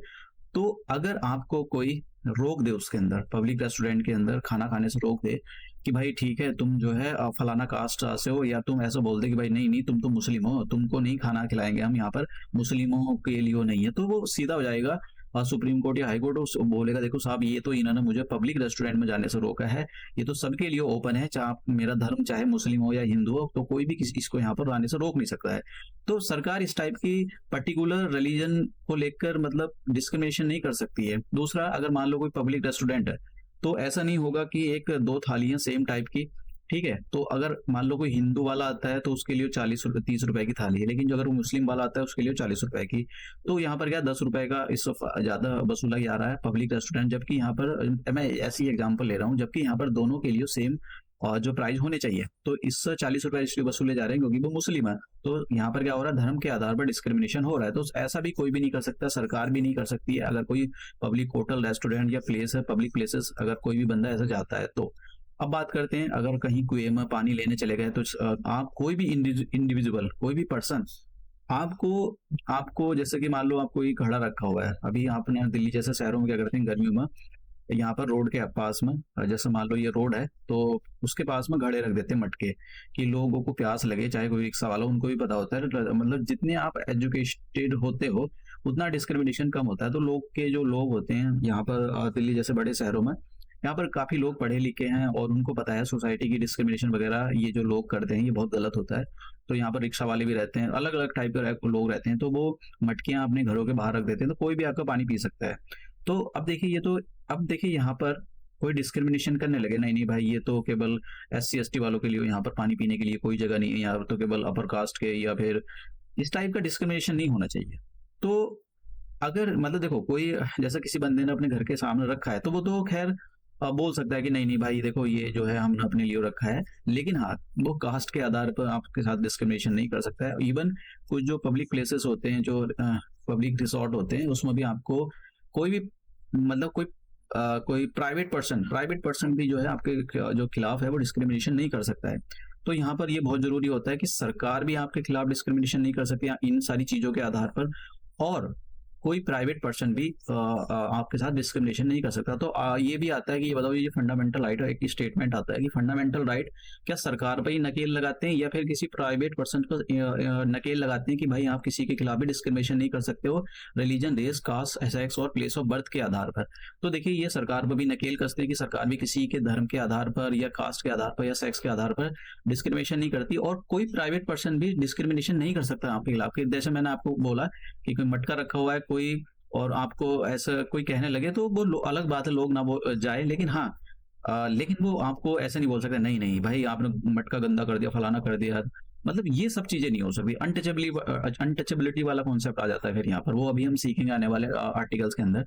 तो अगर आपको कोई रोक दे उसके अंदर, पब्लिक रेस्टोरेंट के अंदर खाना खाने से रोक दे कि भाई ठीक है, तुम जो है फलाना कास्ट से हो, या तुम ऐसा बोल दे कि भाई नहीं नहीं, तुम तो मुस्लिम हो, तुमको नहीं खाना खिलाएंगे हम यहाँ पर, मुस्लिमों के लिए नहीं है, तो वो सीधा हो जाएगा सुप्रीम कोर्ट या हाई कोर्ट, बोलेगा देखो साहब, ये तो इन्होंने मुझे पब्लिक रेस्टोरेंट में जाने से रोका है, ये तो सबके लिए ओपन है, चाहे मेरा धर्म चाहे मुस्लिम हो या हिंदू हो, तो कोई भी इसको यहाँ पर आने से रोक नहीं सकता है। तो सरकार इस टाइप की पर्टिकुलर रिलीजन को लेकर मतलब डिस्क्रिमिनेशन नहीं कर सकती है। दूसरा, अगर मान लो कोई पब्लिक रेस्टोरेंट है, तो ऐसा नहीं होगा कि एक दो थालियां सेम टाइप की, ठीक है, तो अगर मान लो कोई हिंदू वाला आता है तो उसके लिए 40 रुपए 30 रुपए की थाली है, लेकिन जो अगर वो मुस्लिम वाला आता है उसके लिए 40 रुपए की, तो यहाँ पर क्या 10 रुपए का इस ज्यादा वसूला जा रहा है पब्लिक रेस्टोरेंट, जबकि यहाँ पर मैं ऐसी एग्जांपल ले रहा हूँ, जबकि यहाँ पर दोनों के लिए सेम जो प्राइस होने चाहिए, तो इस 40 रुपए इसलिए वसूले जा रहे हैं क्योंकि वो मुस्लिम है। तो यहाँ पर क्या हो रहा है, धर्म के आधार पर डिस्क्रिमिनेशन हो रहा है। तो ऐसा भी कोई भी नहीं कर सकता, सरकार भी नहीं कर सकती है। अगर कोई पब्लिक होटल, रेस्टोरेंट या प्लेस है, पब्लिक प्लेसेस, अगर कोई भी बंदा ऐसा जाता है तो। अब बात करते हैं, अगर कहीं कुएं में पानी लेने चले गए तो आप कोई भी इंडिविजुअल, कोई भी पर्सन, आपको आपको जैसे कि मान लो आप कोई घड़ा रखा हुआ है। अभी आपने दिल्ली जैसे शहरों में क्या करते हैं गर्मियों में, यहाँ पर रोड के पास में, जैसे मान लो ये रोड है तो उसके पास में घड़े रख देते हैं मटके, कि लोगों को प्यास लगे, चाहे कोई रिक्शा वाला, उनको भी पता होता है। मतलब जितने आप एजुकेटेड होते हो उतना डिस्क्रिमिनेशन कम होता है। तो लोग के जो लोग होते हैं यहाँ पर दिल्ली जैसे बड़े शहरों में, यहाँ पर काफी लोग पढ़े लिखे हैं और उनको पता है सोसाइटी की डिस्क्रिमिनेशन वगैरह ये जो लोग करते हैं ये बहुत गलत होता है। तो यहाँ पर रिक्शा वाले भी रहते हैं, अलग अलग टाइप के लोग रहते हैं, तो वो मटकियां अपने घरों के बाहर रख देते हैं, तो कोई भी आपका पानी पी सकता है। तो अब देखिए ये तो, अब देखिए यहाँ पर कोई डिस्क्रिमिनेशन करने लगे, नहीं नहीं भाई ये तो केवल SC ST वालों के लिए, यहाँ पर पानी पीने के लिए कोई जगह नहीं है, यहाँ पर तो केवल अपर कास्ट के, या फिर इस टाइप का डिस्क्रिमिनेशन नहीं होना चाहिए। तो अगर मतलब देखो कोई, जैसा किसी बंदे ने अपने घर के सामने रखा है तो वो तो खैर बोल सकता है कि नहीं नहीं भाई देखो ये जो है हमने अपने लिए रखा है, लेकिन हाँ वो कास्ट के आधार पर आपके साथ डिस्क्रिमिनेशन नहीं कर सकता है। इवन कुछ जो पब्लिक प्लेसेस होते हैं, जो पब्लिक रिसोर्ट होते हैं, उसमें भी आपको कोई भी मतलब कोई प्राइवेट पर्सन भी जो है आपके जो खिलाफ है वो डिस्क्रिमिनेशन नहीं कर सकता है। तो यहाँ पर ये बहुत जरूरी होता है कि सरकार भी आपके खिलाफ डिस्क्रिमिनेशन नहीं कर सकती इन सारी चीजों के आधार पर, और कोई प्राइवेट पर्सन भी आपके साथ डिस्क्रिमिनेशन नहीं कर सकता। तो ये भी आता है कि ये बताओ, ये फंडामेंटल राइट, एक स्टेटमेंट आता है कि फंडामेंटल राइट क्या सरकार पर ही नकेल लगाते हैं या फिर किसी प्राइवेट पर्सन पर नकेल लगाते हैं कि भाई आप किसी के खिलाफ भी डिस्क्रिमिनेशन नहीं कर सकते हो रिलीजन, रेस, कास्ट, सेक्स और प्लेस ऑफ बर्थ के आधार पर। तो देखिए ये सरकार पर भी नकेल कसते हैं कि सरकार भी किसी के धर्म के आधार पर या कास्ट के आधार पर या सेक्स के आधार पर डिस्क्रिमिनेशन नहीं करती, और कोई प्राइवेट पर्सन भी डिस्क्रिमिनेशन नहीं कर सकता आपके खिलाफ। जैसे मैंने आपको बोला कि कोई मटका रखा हुआ है कोई, और आपको ऐसा कोई कहने लगे तो वो अलग बात है, लोग ना वो जाए, लेकिन हाँ लेकिन वो आपको ऐसे नहीं बोल सकते नहीं नहीं भाई आपने मटका गंदा कर दिया, फलाना कर दिया। मतलब ये सब चीजें नहीं हो सकती। अनटचेबिलिटी वाला कॉन्सेप्ट आ जाता है फिर यहाँ पर, वो अभी हम सीखेंगे आने वाले आर्टिकल्स के अंदर।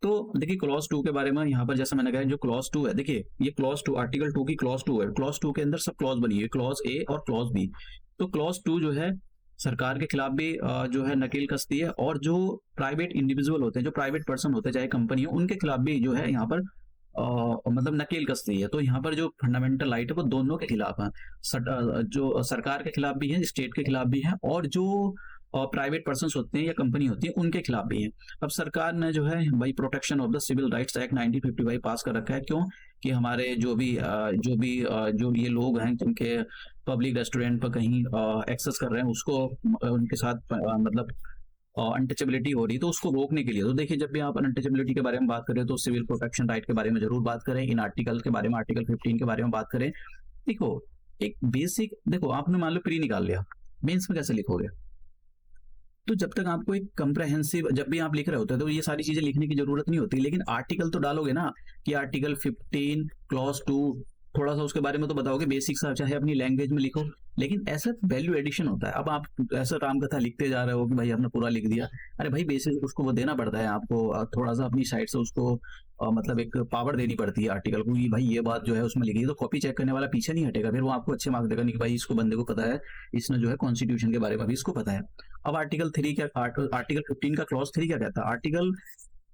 तो देखिए क्लॉज 2 के बारे में यहाँ पर जैसे मैंने कहा, जो क्लॉज 2 है, देखिए ये क्लॉज 2 आर्टिकल 2 की क्लॉज 2 है। क्लॉज 2 के अंदर सब क्लॉज बनी है, क्लॉज A और क्लॉज B। तो क्लॉज 2 जो है सरकार के खिलाफ भी जो है नकेल कसती है, और जो प्राइवेट इंडिविजुअल होते हैं, जो प्राइवेट पर्सन होते हैं चाहे कंपनी हो, उनके खिलाफ भी जो है यहाँ पर मतलब नकेल कसती है। तो यहाँ पर जो फंडामेंटल राइट है वो दोनों के खिलाफ है, जो सरकार के खिलाफ भी है, स्टेट के खिलाफ भी है, और जो प्राइवेट पर्सन होते हैं या कंपनी होती है उनके खिलाफ भी है। अब सरकार ने जो है भाई protection of the civil rights act 1955 pass कर रखा है। क्यों? कि हमारे जो ये लोग हैं जिनके पब्लिक रेस्टोरेंट पर कहीं एक्सेस कर रहे हैं, उसको उनके साथ मतलब अनटचेबिलिटी हो रही है, तो उसको रोकने के लिए। तो देखिए जब भी आप अनटचेबिलिटी के बारे में बात करें तो सिविल प्रोटेक्शन राइट के बारे में जरूर बात करें, इन आर्टिकल के बारे में, आर्टिकल 15 के बारे में बात करें। देखो एक बेसिक, देखो आपने मान लो प्री निकाल लिया, मेंस में कैसे लिखोगे? तो जब तक आपको एक कंप्रहेंसिव, जब भी आप लिख रहे होते हैं तो ये सारी चीजें लिखने की जरूरत नहीं होती, लेकिन आर्टिकल तो डालोगे ना, कि आर्टिकल 15 क्लॉज 2, थोड़ा सा उसके बारे में तो बताओगे, बेसिक सा, चाहे अपनी लैंग्वेज में लिखो, लेकिन ऐसा वैल्यू एडिशन होता है। अब आप ऐसा रामकथा लिखते जा रहे हो कि भाई आपने पूरा लिख दिया, अरे भाई बेसिक उसको वो देना पड़ता है आपको, थोड़ा सा अपनी साइड से उसको मतलब एक पावर देनी पड़ती है आर्टिकल को, कि भाई ये बात जो है उसमें लिखी है, तो कॉपी चेक करने वाला पीछे नहीं हटेगा, फिर वो आपको अच्छे मार्क्स देगा, नहीं कि भाई इसको बंदे को पता है, इसने जो है कॉन्स्टिट्यूशन के बारे में भी इसको पता है। अब आर्टिकल 3 क्या, आर्टिकल 15 का क्लॉज 3 क्या कहता है? आर्टिकल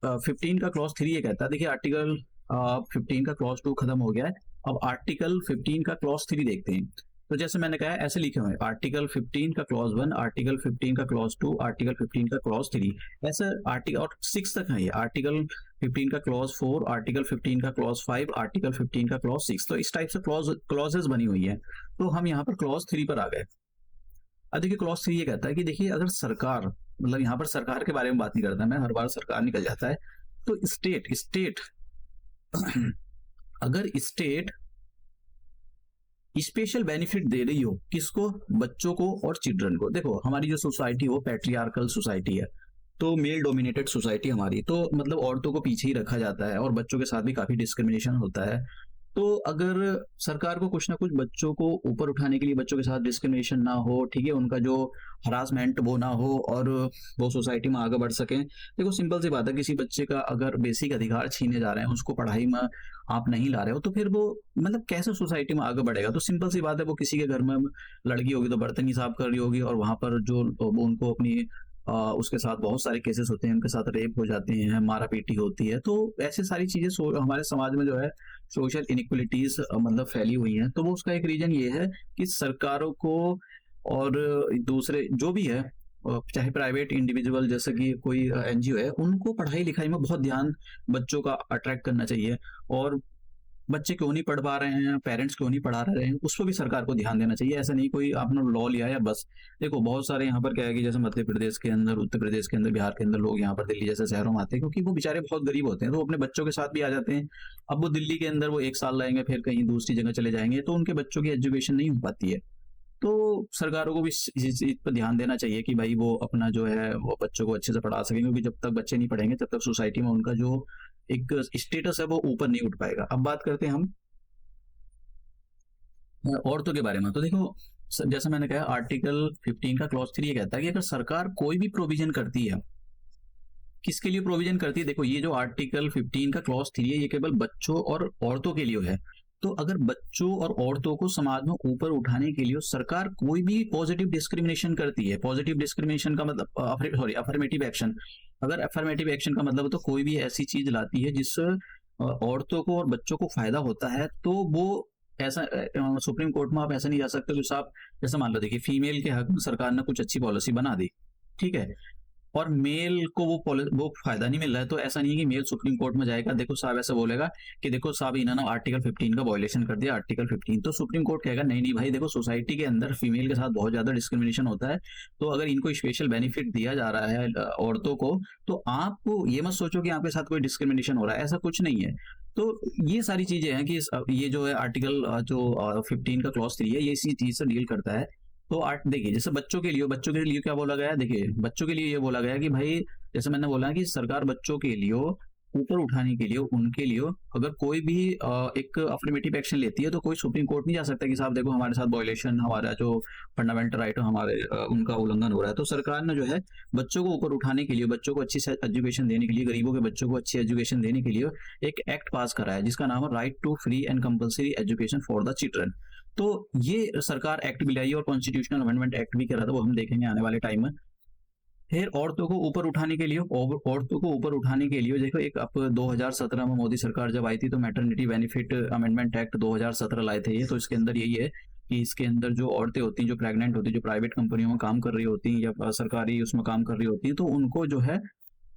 15 का क्लॉज 3 ये कहता है, देखिए आर्टिकल 15 का क्लॉज 2 खत्म हो गया है, अब आर्टिकल 15 का क्लॉज 3 देखते हैं। तो जैसे मैंने कहा ऐसे लिखे हुए हैं, आर्टिकल 15 का क्लॉज 1, आर्टिकल 15 का क्लॉज 2, आर्टिकल 15 का क्लॉज 3, ऐसे आर्टिकल और 6 तक है ये, आर्टिकल 15 का क्लॉज 4, आर्टिकल 15 का क्लॉज 5, आर्टिकल 15 का क्लॉज 6। तो इस टाइप से क्लॉजेस बनी हुई है। तो हम यहाँ पर क्लॉज 3 पर आ गए। अब देखिए क्लॉज 3 ये कहता है कि देखिए अगर सरकार, मतलब यहाँ पर सरकार के बारे में बात नहीं करता मैं, हर बार सरकार निकल जाता है, तो स्टेट अगर स्टेट स्पेशल बेनिफिट दे रही हो, किसको? बच्चों को और चिल्ड्रन को। देखो हमारी जो सोसाइटी वो पैट्रियार्कल सोसाइटी है, तो मेल डोमिनेटेड सोसाइटी हमारी, तो मतलब औरतों को पीछे ही रखा जाता है और बच्चों के साथ भी काफी डिस्क्रिमिनेशन होता है। तो अगर सरकार को कुछ ना कुछ बच्चों को ऊपर उठाने के लिए, बच्चों के साथ डिस्क्रिमिनेशन ना हो, ठीक है, उनका जो हरासमेंट वो ना हो और वो सोसाइटी में आगे बढ़ सकें। देखो सिंपल सी बात है, किसी बच्चे का अगर बेसिक अधिकार छीने जा रहे हैं, उसको पढ़ाई में आप नहीं ला रहे हो, तो फिर वो मतलब कैसे सोसाइटी में आगे बढ़ेगा? तो सिंपल सी बात है, वो किसी के घर में लड़की होगी तो बर्तन ही साफ कर रही होगी, और वहाँ पर जो वो उनको अपनी उसके साथ बहुत सारे केसेस होते हैं, उनके साथ रेप हो जाते हैं, मारा-पीटी होती है। तो ऐसी सारी चीज़ें हमारे समाज में जो है सोशल इनइक्वालिटीज़ मतलब फैली हुई हैं। तो वो उसका एक रीज़न ये है कि सरकारों को और दूसरे जो भी है चाहे प्राइवेट इंडिविजुअल जैसे कि कोई एनजीओ है, उनको पढ़ाई-लिखाई में बहुत ध्यान बच्चों का अट्रैक्ट करना चाहिए। और बच्चे क्यों नहीं पढ़ पा रहे हैं, पेरेंट्स क्यों नहीं पढ़ा रहे हैं, उस पे भी सरकार को ध्यान देना चाहिए। ऐसा नहीं कोई आपने लॉ लिया है बस। देखो बहुत सारे यहाँ पर क्या है कि जैसे मध्य प्रदेश के अंदर, उत्तर प्रदेश के अंदर, बिहार के अंदर लोग यहाँ पर दिल्ली जैसे शहरों में आते हैं, क्योंकि वो बेचारे बहुत गरीब होते हैं, तो वो अपने बच्चों के साथ भी आ जाते हैं। अब वो दिल्ली के अंदर वो 1 साल रहेंगे, फिर कहीं दूसरी जगह चले जाएँगे, तो उनके बच्चों की एजुकेशन नहीं हो पाती है। तो सरकारों को भी इस चीज़ पे ध्यान देना चाहिए कि भाई वो अपना जो है वो बच्चों को अच्छे से पढ़ा सकें, क्योंकि जब तक बच्चे नहीं पढ़ेंगे तब तक सोसाइटी में उनका जो एक स्टेटस है वो ऊपर नहीं उठ पाएगा। अब बात करते हैं हम औरतों के बारे में। तो देखो जैसा मैंने कहा, आर्टिकल 15 का क्लॉज 3 ये कहता है कि अगर सरकार कोई भी प्रोविजन करती है, किसके लिए प्रोविजन करती है? देखो ये जो आर्टिकल 15 का क्लॉज 3 है, ये केवल बच्चों और औरतों के लिए है। तो अगर बच्चों और औरतों को समाज में ऊपर उठाने के लिए सरकार कोई भी पॉजिटिव डिस्क्रिमिनेशन करती है, पॉजिटिव डिस्क्रिमिनेशन का मतलब सॉरी अफर्मेटिव एक्शन, अगर अफर्मेटिव एक्शन का मतलब तो कोई भी ऐसी चीज लाती है जिससे औरतों को और बच्चों को फायदा होता है, तो वो ऐसा सुप्रीम कोर्ट में आप ऐसा नहीं जा सकते कि साहब, जैसे मान लो देखिए फीमेल के हक में सरकार ने कुछ अच्छी पॉलिसी बना दी, ठीक है, और मेल को वो फायदा नहीं मिल रहा है, तो ऐसा नहीं है कि मेल सुप्रीम कोर्ट में जाएगा, देखो साहब ऐसा बोलेगा कि देखो साहब इन्होंने आर्टिकल 15 का वायलेशन कर दिया, आर्टिकल 15, तो सुप्रीम कोर्ट कहेगा नहीं नहीं भाई, देखो सोसाइटी के अंदर फीमेल के साथ बहुत ज्यादा डिस्क्रिमिनेशन होता है, तो अगर इनको स्पेशल बेनिफिट दिया जा रहा है औरतों को, तो आप ये मत सोचो कि आपके साथ कोई डिस्क्रिमिनेशन हो रहा है, ऐसा कुछ नहीं है। तो ये सारी चीजें हैं कि ये जो है आर्टिकल जो 15 का क्लॉज 3 है, ये इसी चीज से डील करता है। तो आर्ट देखिए, जैसे बच्चों के लिए क्या बोला गया है? देखिए बच्चों के लिए ये बोला गया है कि भाई, जैसे मैंने बोला कि सरकार बच्चों के लिए ऊपर उठाने के लिए, उनके लिए अगर कोई भी एक अफर्मेटिव एक्शन लेती है, तो कोई सुप्रीम कोर्ट नहीं जा सकता कि साहब देखो हमारे साथ वायलेशन, हमारा जो फंडामेंटल राइट है हमारे उनका उल्लंघन हो रहा है। तो सरकार ने जो है बच्चों को ऊपर उठाने के लिए, बच्चों को अच्छी एजुकेशन देने के लिए, गरीबों के बच्चों को अच्छी एजुकेशन देने के लिए एक एक्ट पास करा है, जिसका नाम है right to free and compulsory education for the children. तो ये सरकार एक्ट भी लाई और कॉन्स्टिट्यूशनल अमेंडमेंट एक्ट भी करा था, वो हम देखेंगे आने वाले टाइम में। फिर औरतों को ऊपर उठाने के लिए, औरतों को ऊपर उठाने के लिए देखो, एक अब 2017 में मोदी सरकार जब आई थी, तो मैटरनिटी बेनिफिट अमेंडमेंट एक्ट 2017 लाए थे ये। तो इसके अंदर यही है कि इसके अंदर जो औरतें होती हैं, जो प्रेग्नेंट होती हैं, जो प्राइवेट कंपनियों में काम कर रही होती हैं या सरकारी उसमें काम कर रही होती हैं, तो उनको जो है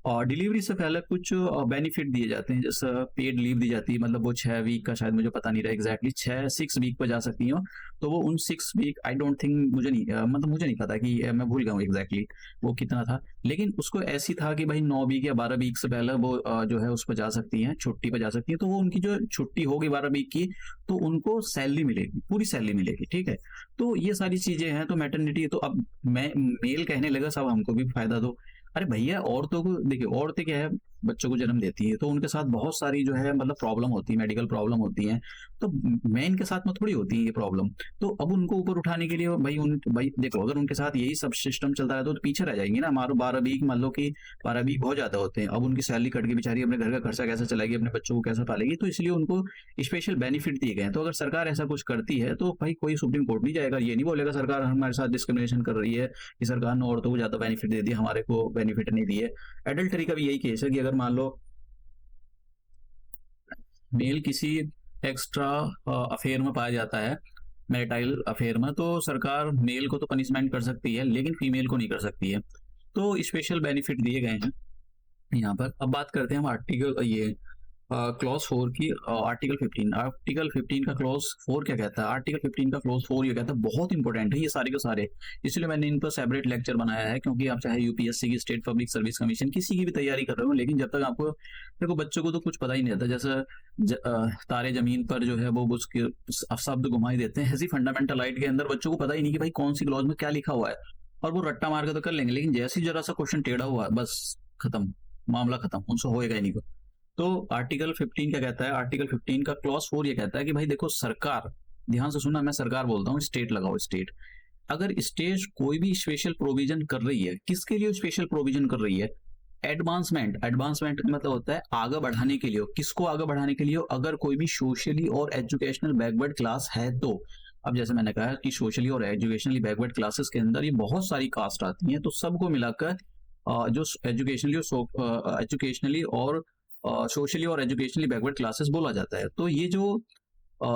और डिलीवरी से पहले कुछ बेनिफिट दिए जाते हैं, जैसे पेड लीव दी जाती है, मतलब वो 6 वीक का, शायद मुझे पता नहीं रहा एग्जैक्टली, 6 वीक पर जा सकती हो। तो वो उन 6 वीक, आई डोंट थिंक, मुझे नहीं मतलब मुझे नहीं पता कि मैं भूल गया हूँ एग्जैक्टली वो कितना था, लेकिन उसको ऐसी था कि भाई 9 वीक या 12 वीक से पहले वो जो है उस पर जा सकती हैं, छुट्टी पर जा सकती हैं। तो वो उनकी जो छुट्टी होगी 12 वीक की, तो उनको सैलरी मिलेगी, पूरी सैलरी मिलेगी, ठीक है। तो ये सारी चीजें हैं। तो मैटरनिटी, तो अब मैं मेल कहने लगा सब हमको भी फायदा दो। अरे भैया, औरतों को देखिए, औरतें क्या है, बच्चों को जन्म देती है, तो उनके साथ बहुत सारी जो है मतलब प्रॉब्लम होती है, मेडिकल प्रॉब्लम होती है। तो मेन के साथ में थोड़ी होती है ये प्रॉब्लम। तो अब उनको ऊपर उठाने के लिए भाई देखो, अगर उनके साथ यही सब सिस्टम चलता है तो पीछे रह जाएंगी ना। मारो 12 वीक, मान लो कि 12 वीक बहुत ज्यादा होते हैं, अब उनकी सैलरी कट के बेचारी अपने घर का खर्चा कैसे चलाएगी, अपने बच्चों को कैसे पालेगी, तो इसलिए उनको स्पेशल बेनिफिट दिए गए हैं। तो अगर सरकार ऐसा कुछ करती है, तो भाई कोई सुप्रीम कोर्ट नहीं जाएगा, ये नहीं बोलेगा सरकार हमारे साथ डिस्क्रिमिनेशन कर रही है कि सरकार ने औरतों को ज्यादा बेनिफिट दे दिया, हमारे को बेनिफिट नहीं दिए। एडल्टरी का भी यही केस है कि अगर मान लो मेल किसी एक्स्ट्रा अफेयर में पाया जाता है, मैरिटाइल अफेयर में, तो सरकार मेल को तो पनिशमेंट कर सकती है, लेकिन फीमेल को नहीं कर सकती है। तो स्पेशल बेनिफिट दिए गए हैं यहाँ पर। अब बात करते हैं हम आर्टिकल ये क्लॉज 4 की। आर्टिकल 15 का क्लॉज 4 क्या कहता है? आर्टिकल 15 का क्लॉज 4 ये कहता है, बहुत इंपॉर्टेंट है ये सारे के सारे, इसलिए मैंने इन पर सेपरेट लेक्चर बनाया है। क्योंकि आप चाहे यूपीएससी की, स्टेट पब्लिक सर्विस कमीशन, किसी की भी तैयारी कर रहे हो, लेकिन जब तक आपको देखो, बच्चों को तो कुछ पता ही नहीं रहता। जैसे तारे जमीन पर जो है वो उसके शब्द घुमा ही देते हैं, ऐसी फंडामेंटल राइट के अंदर बच्चों को पता ही नहीं कि भाई कौन सी क्लॉज में क्या लिखा हुआ है, और वो रट्टा मार के तो कर लेंगे, लेकिन जैसे ही जरा सा क्वेश्चन टेढ़ा हुआ, बस खत्म, मामला खत्म, उनसे होएगा ही नहीं। तो आर्टिकल 15 क्या कहता है, आर्टिकल 15 का क्लॉज 4 ये कहता है कि भाई देखो सरकार, ध्यान से सुनना, मैं सरकार बोलता हूँ, स्टेट लगाओ स्टेट, अगर स्टेट कोई भी स्पेशल प्रोविजन कर रही है, किसके लिए स्पेशल प्रोविजन कर रही है, एडवांसमेंट, एडवांसमेंट का मतलब होता है आगे बढ़ाने के लिए, किसको आगे बढ़ाने के लिए, अगर कोई भी सोशली और एजुकेशनल बैकवर्ड क्लास है तो। अब जैसे मैंने कहा कि सोशली और एजुकेशनली बैकवर्ड क्लासेस के अंदर ये बहुत सारी कास्ट आती हैं, तो सबको मिलाकर जो एजुकेशनली और सोशली और एजुकेशनली बैकवर्ड क्लासेस बोला जाता है। तो ये जो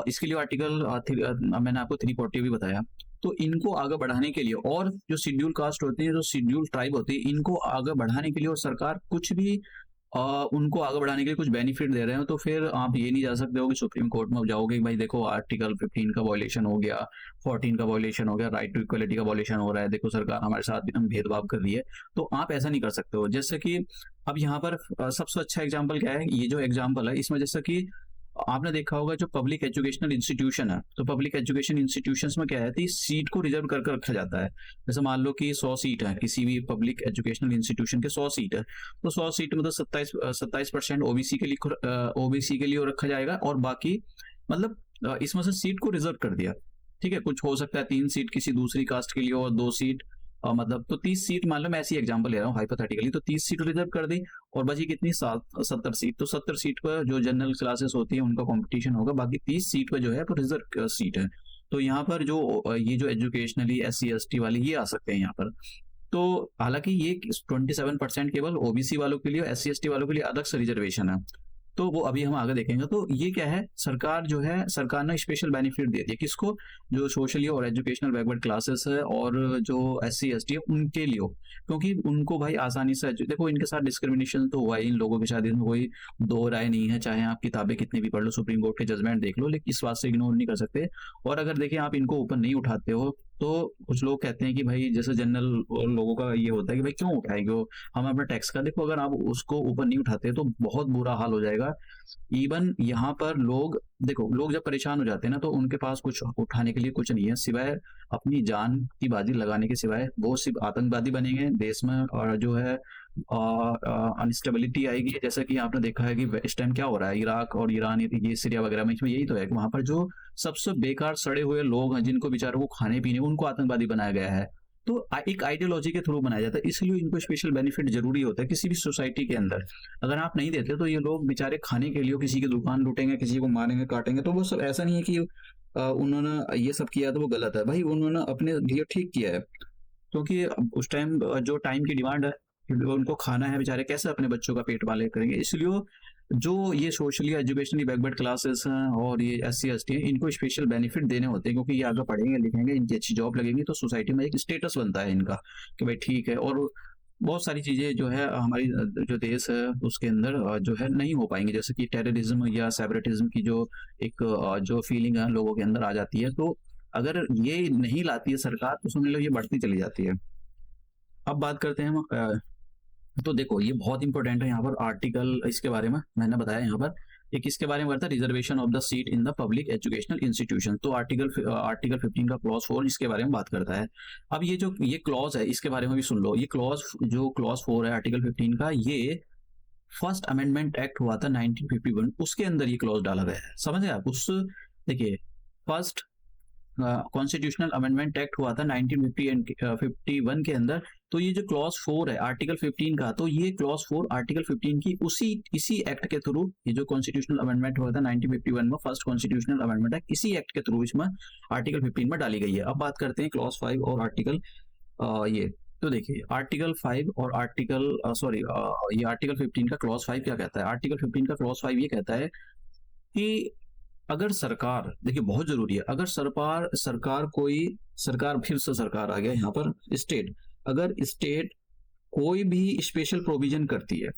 इसके लिए आर्टिकल मैंने आपको 340 भी बताया, तो इनको आगे बढ़ाने के लिए, और जो शेड्यूल कास्ट होते हैं, जो शेड्यूल ट्राइब होते हैं, इनको आगे बढ़ाने के लिए और सरकार कुछ भी उनको आगे बढ़ाने के लिए कुछ बेनिफिट दे रहे हैं, तो फिर आप ये नहीं जा सकते हो कि सुप्रीम कोर्ट में जाओगे कि भाई देखो आर्टिकल 15 का वॉयलेशन हो गया, 14 का वॉयलेशन हो गया, राइट टू इक्वलिटी का वॉयलेशन हो रहा है, देखो सरकार हमारे साथ भेदभाव कर रही है। तो आप ऐसा नहीं कर सकते हो। जैसे कि अब यहाँ पर सबसे अच्छा एग्जाम्पल क्या है, ये जो एग्जाम्पल है इसमें, जैसे कि आपने देखा होगा जो पब्लिक एजुकेशनल इंस्टीट्यूशन है, तो पब्लिक एजुकेशन इंस्टीट्यूशंस में क्या है कि सीट को रिजर्व कर रखा जाता है। जैसे मान लो कि 100 सीट है, किसी भी पब्लिक एजुकेशनल इंस्टीट्यूशन के 100 सीट है, तो 100 सीट में तो 27% ओबीसी के लिए रखा जाएगा, और बाकी मतलब इसमें से सीट को रिजर्व कर दिया। ठीक है, कुछ हो सकता है 3 सीट किसी दूसरी कास्ट के लिए और 2 सीट मतलब, तो 30 सीट मान लो, मैं ऐसी एग्जांपल ले रहा हूँ हाइपोथेटिकली, तो 30 सीट रिजर्व कर दी, और बची कितनी 70 सीट, तो 70 सीट पर जो जनरल क्लासेस होती है उनका कंपटीशन होगा, बाकी 30 सीट पर जो है वो रिजर्व सीट है। तो यहाँ पर जो ये जो एजुकेशनली SC ST वाले ये आ सकते हैं यहाँ पर। तो हालांकि ये 27% केवल ओबीसी वालों के लिए, SC ST वालों के लिए अलग से रिजर्वेशन है, तो वो अभी हम आगे देखेंगे। तो ये क्या है, सरकार जो है, सरकार ने स्पेशल बेनिफिट दे दिया किसको, जो सोशली और एजुकेशनल बैकवर्ड क्लासेस है और जो SC ST है उनके लिए, क्योंकि उनको भाई आसानी से देखो, इनके साथ डिस्क्रिमिनेशन तो हुआ ही, इन लोगों के साथ इसमें कोई दो राय नहीं है, चाहे आप किताबें कितनी भी पढ़ लो, सुप्रीम कोर्ट के जजमेंट देख लो, लेकिन इस बात से इग्नोर नहीं कर सकते। और अगर देखें आप इनको ऊपर नहीं उठाते हो, तो कुछ लोग कहते हैं कि भाई जैसे जनरल लोगों का ये होता है कि भाई क्यों उठाएंगे, हम अपने टैक्स का, देखो अगर आप उसको ऊपर नहीं उठाते तो बहुत बुरा हाल हो जाएगा। इवन यहाँ पर लोग, देखो लोग जब परेशान हो जाते हैं ना, तो उनके पास कुछ उठाने के लिए कुछ नहीं है सिवाय अपनी जान की बाजी लगाने के सिवाय, वो सिर्फ आतंकवादी बनेंगे देश में, और जो है अनस्टेबिलिटी आएगी। जैसे कि आपने देखा है कि इस टाइम क्या हो रहा है, इराक और ईरान, ये सीरिया वगैरह में, इसमें यही तो है कि वहां पर जो सबसे बेकार सड़े हुए लोग हैं, जिनको बेचारों को खाने पीने, उनको आतंकवादी बनाया गया है। तो एक आइडियोलॉजी के थ्रू बनाया जाता है, इसलिए इनको स्पेशल बेनिफिट जरूरी होता है किसी भी सोसाइटी के अंदर। अगर आप नहीं देते तो ये लोग बेचारे खाने के लिए किसी की दुकान लूटेंगे, किसी को मारेंगे, काटेंगे। तो वो सब ऐसा नहीं है कि उन्होंने ये सब किया तो वो गलत है, भाई उन्होंने अपने लिए ठीक किया है, क्योंकि उस टाइम जो टाइम की डिमांड है, उनको खाना है, बेचारे कैसे अपने बच्चों का पेट पाले करेंगे। इसलिए जो ये सोशली एजुकेशनली बैकवर्ड क्लासेस हैं और ये SC ST हैं, इनको स्पेशल बेनिफिट देने होते हैं, क्योंकि ये आगे पढ़ेंगे लिखेंगे, इनकी अच्छी जॉब लगेगी, तो सोसाइटी में एक स्टेटस बनता है इनका कि भाई ठीक है। और बहुत सारी चीजें जो है हमारी जो देश है उसके अंदर जो है नहीं हो पाएंगे, जैसे कि टेररिज्म या सेपरेटिज्म की जो एक जो फीलिंग है लोगों के अंदर आ जाती है, तो अगर ये नहीं लाती है सरकार तो समझ लो ये बढ़ती चली जाती है। अब बात करते हैं हम तो देखो ये बहुत इंपॉर्टेंट है यहाँ पर आर्टिकल, इसके बारे में मैंने बताया यहाँ पर, एक इसके बारे में करता है reservation of the seat in the public educational institution. तो आर्टिकल 15 का क्लॉज 4 इसके बारे में बात करता है। अब ये जो ये क्लॉज है इसके बारे में भी सुन लो, ये क्लॉज 4 है आर्टिकल 15 का, ये फर्स्ट अमेंडमेंट एक्ट हुआ था 1951, उसके अंदर ये क्लॉज डाला गया है, समझे आप। उस देखिए फर्स्ट कॉन्स्टिट्यूशनल अमेंडमेंट एक्ट हुआ था 1951 के अंदर, तो ये जो क्लॉज 4 है आर्टिकल 15 का, तो ये क्लॉज 4 आर्टिकल 15 की इसी एक्ट के थ्रू, ये जो कॉन्स्टिट्यूशनल अमेंडमेंट हुआ था 1951 में, फर्स्ट कॉन्स्टिट्यूशनल अमेंडमेंट एक्ट, इसी एक्ट के थ्रू इसमें आर्टिकल 15 में डाली गई है। अब बात करते हैं क्लॉज 5 और आर्टिकल ये, तो देखिए आर्टिकल 5 और ये आर्टिकल 15 का क्लॉज 5 क्या कहता है। आर्टिकल 15 का क्लॉज 5 ये कहता है कि अगर सरकार, देखिए बहुत जरूरी है, अगर सरकार फिर से सरकार आ गया यहाँ पर, स्टेट, अगर स्टेट कोई भी स्पेशल प्रोविजन करती है,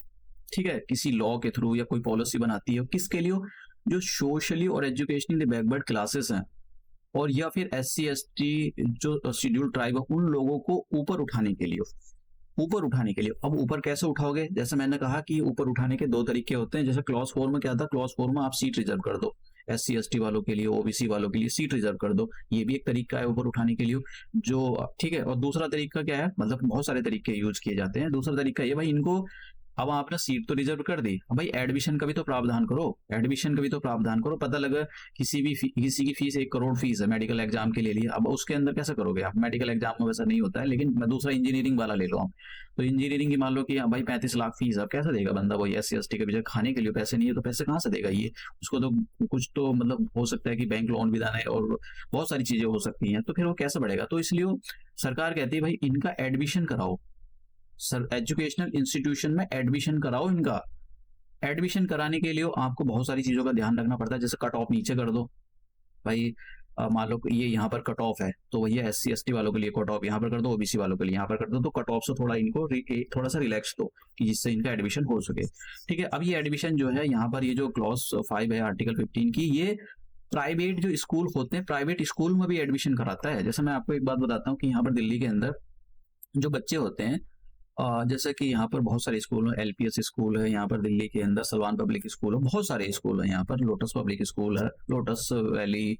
ठीक है, किसी लॉ के थ्रू या कोई पॉलिसी बनाती है, किसके लिए, जो सोशली और एजुकेशनली बैकवर्ड क्लासेस हैं, और या फिर SC ST जो शेड्यूल ट्राइब है, उन लोगों को ऊपर उठाने के लिए। अब ऊपर कैसे उठाओगे, जैसे मैंने कहा कि ऊपर उठाने के 2 तरीके होते हैं। जैसे क्लॉज 4 में क्या था, क्लॉज 4 में आप सीट रिजर्व कर दो, SC ST वालों के लिए, OBC वालों के लिए सीट रिजर्व कर दो, ये भी एक तरीका है ऊपर उठाने के लिए, जो ठीक है। और दूसरा तरीका क्या है, मतलब बहुत सारे तरीके यूज किए जाते हैं। दूसरा तरीका ये भाई इनको अब आपने सीट तो रिजर्व कर दी, अब भाई एडमिशन का भी तो प्रावधान करो, एडमिशन का भी तो प्रावधान करो। पता लगा किसी की फीस 1 करोड़ फीस है मेडिकल एग्जाम के ले लिए, अब उसके अंदर कैसे करोगे आप? मेडिकल एग्जाम में वैसा नहीं होता है, लेकिन मैं दूसरा इंजीनियरिंग वाला ले लो आप, तो इंजीनियरिंग की मान लो कि हाँ भाई 35 लाख फीस, अब कैसे देगा बंदा? वही SC ST के पीछे खाने के लिए पैसे नहीं है तो पैसे कहाँ से देगा ये? उसको तो कुछ तो मतलब हो सकता है कि बैंक लोन भी देना है और बहुत सारी चीजें हो सकती हैं, तो फिर वो कैसे बढ़ेगा? तो इसलिए सरकार कहती है भाई इनका एडमिशन कराओ, सर एजुकेशनल इंस्टीट्यूशन में एडमिशन कराओ इनका। एडमिशन कराने के लिए आपको बहुत सारी चीज़ों का ध्यान रखना पड़ता है, जैसे कट ऑफ नीचे कर दो भाई। मान लो ये यहाँ पर कट ऑफ है तो भैया SC ST वालों के लिए कट ऑफ यहाँ पर कर दो, OBC वालों के लिए यहाँ पर कर दो, तो कट ऑफ से थोड़ा इनको थोड़ा सा रिलैक्स दो कि जिससे इनका एडमिशन हो सके। ठीक है, अब ये एडमिशन जो है यहाँ पर ये जो क्लॉज 5 है आर्टिकल 15 की, ये प्राइवेट जो स्कूल होते हैं प्राइवेट स्कूल में भी एडमिशन कराता है। जैसे मैं आपको एक बात बताता हूँ कि यहाँ पर दिल्ली के अंदर जो बच्चे होते हैं, जैसे कि यहाँ पर बहुत सारे स्कूल हैं, LPS स्कूल है यहाँ पर दिल्ली के अंदर, सलमान पब्लिक स्कूल है, बहुत सारे स्कूल हैं यहाँ पर, लोटस पब्लिक स्कूल है, लोटस वैली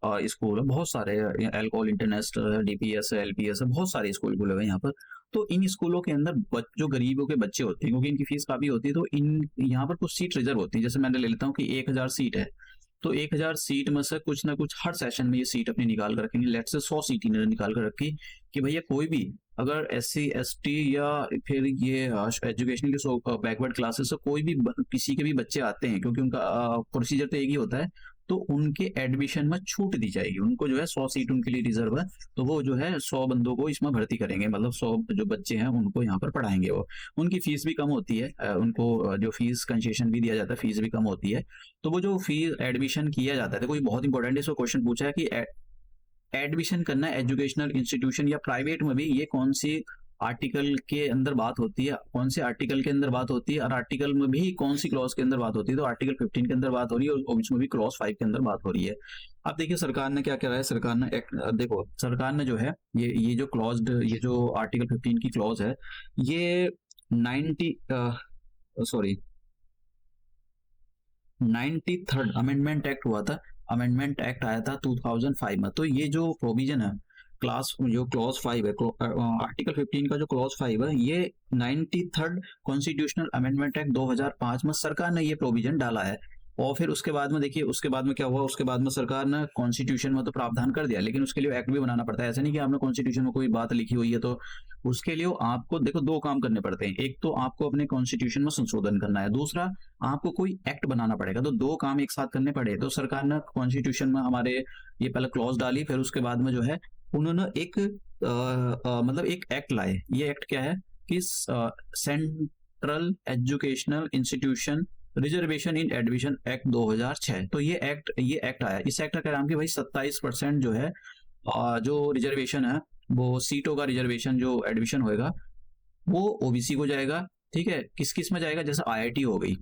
स्कूल है, बहुत सारे, एल्कोहल इंटरनेशनल है, DPS है, LPS है, बहुत सारे स्कूल खुले हुए हैं यहाँ पर। तो इन स्कूलों के अंदर जो गरीबों के बच्चे होते हैं, क्योंकि इनकी फीस काफी होती है, तो इन यहाँ पर कुछ सीट रिजर्व होती है। जैसे मैंने ले लेता हूँ कि 1000 सीट है, तो 1000 सीट में से कुछ ना कुछ हर सेशन में ये सीट अपनी निकाल कर रखेंगे। लेट से 100 सीट इन्होंने निकाल कर रखी कि भैया कोई भी अगर SC ST या फिर ये एजुकेशनल के बैकवर्ड क्लासेस से कोई भी किसी के भी बच्चे आते हैं, क्योंकि उनका प्रोसीजर तो एक ही होता है, तो उनके एडमिशन में छूट दी जाएगी। उनको जो है 100 सीट उनके लिए रिजर्व है, तो वो जो है 100 बंदों को इसमें भर्ती करेंगे, मतलब 100 जो बच्चे हैं उनको यहाँ पर पढ़ाएंगे। वो उनकी फीस भी कम होती है, उनको जो फीस कंसेशन भी दिया जाता है, फीस भी कम होती है। तो वो जो फीस एडमिशन किया जाता है, देखो ये बहुत इंपॉर्टेंट है, इसको क्वेश्चन पूछा है कि एडमिशन करना है एजुकेशनल इंस्टीट्यूशन या प्राइवेट में भी, ये कौन सी आर्टिकल के अंदर बात होती है, कौन से आर्टिकल के अंदर बात होती है, और आर्टिकल में भी कौन सी क्लॉज के अंदर बात होती है? तो आर्टिकल 15 के अंदर बात हो रही है और उसमें भी क्लॉज 5 के अंदर बात हो रही है। अब देखिए सरकार ने क्या करा है, सरकार ने देखो सरकार ने जो है ये जो क्लॉज, ये जो आर्टिकल 15 की क्लॉज है, ये 93rd अमेंडमेंट एक्ट हुआ था, अमेंडमेंट एक्ट आया था 2005 में। तो ये जो प्रोविजन है जो क्लॉज 5 है, आर्टिकल 15 का जो क्लॉज 5 है, ये 93rd कॉन्स्टिट्यूशनल अमेंडमेंट एक्ट 2005 में सरकार ने ये प्रोविजन डाला है। और फिर उसके बाद में देखिए उसके बाद में क्या हुआ, उसके बाद में सरकार ने कॉन्स्टिट्यूशन में तो प्रावधान कर दिया, लेकिन उसके लिए एक्ट भी बनाना पड़ता है। ऐसा नहीं कि आपने कॉन्स्टिट्यूशन में कोई बात लिखी हुई है तो उसके लिए आपको देखो 2 काम करने पड़ते हैं। एक तो आपको अपने कॉन्स्टिट्यूशन में संशोधन करना है, दूसरा आपको कोई एक्ट बनाना पड़ेगा। तो 2 काम एक साथ करने पड़े। तो सरकार ने कॉन्स्टिट्यूशन में हमारे ये पहले क्लॉज डाली, फिर उसके बाद में जो है उन्होंने एक मतलब एक एक्ट लाए। ये एक्ट क्या है कि सेंट्रल एजुकेशनल इंस्टीट्यूशन रिजर्वेशन इन एडमिशन एक्ट 2006। तो ये एक्ट आया। इस एक्ट का नाम कि भाई 27% जो है जो रिजर्वेशन है, वो सीटों का रिजर्वेशन जो एडमिशन होएगा वो OBC को जाएगा। ठीक है, किस किस में जाएगा? जैसे IIT हो गई,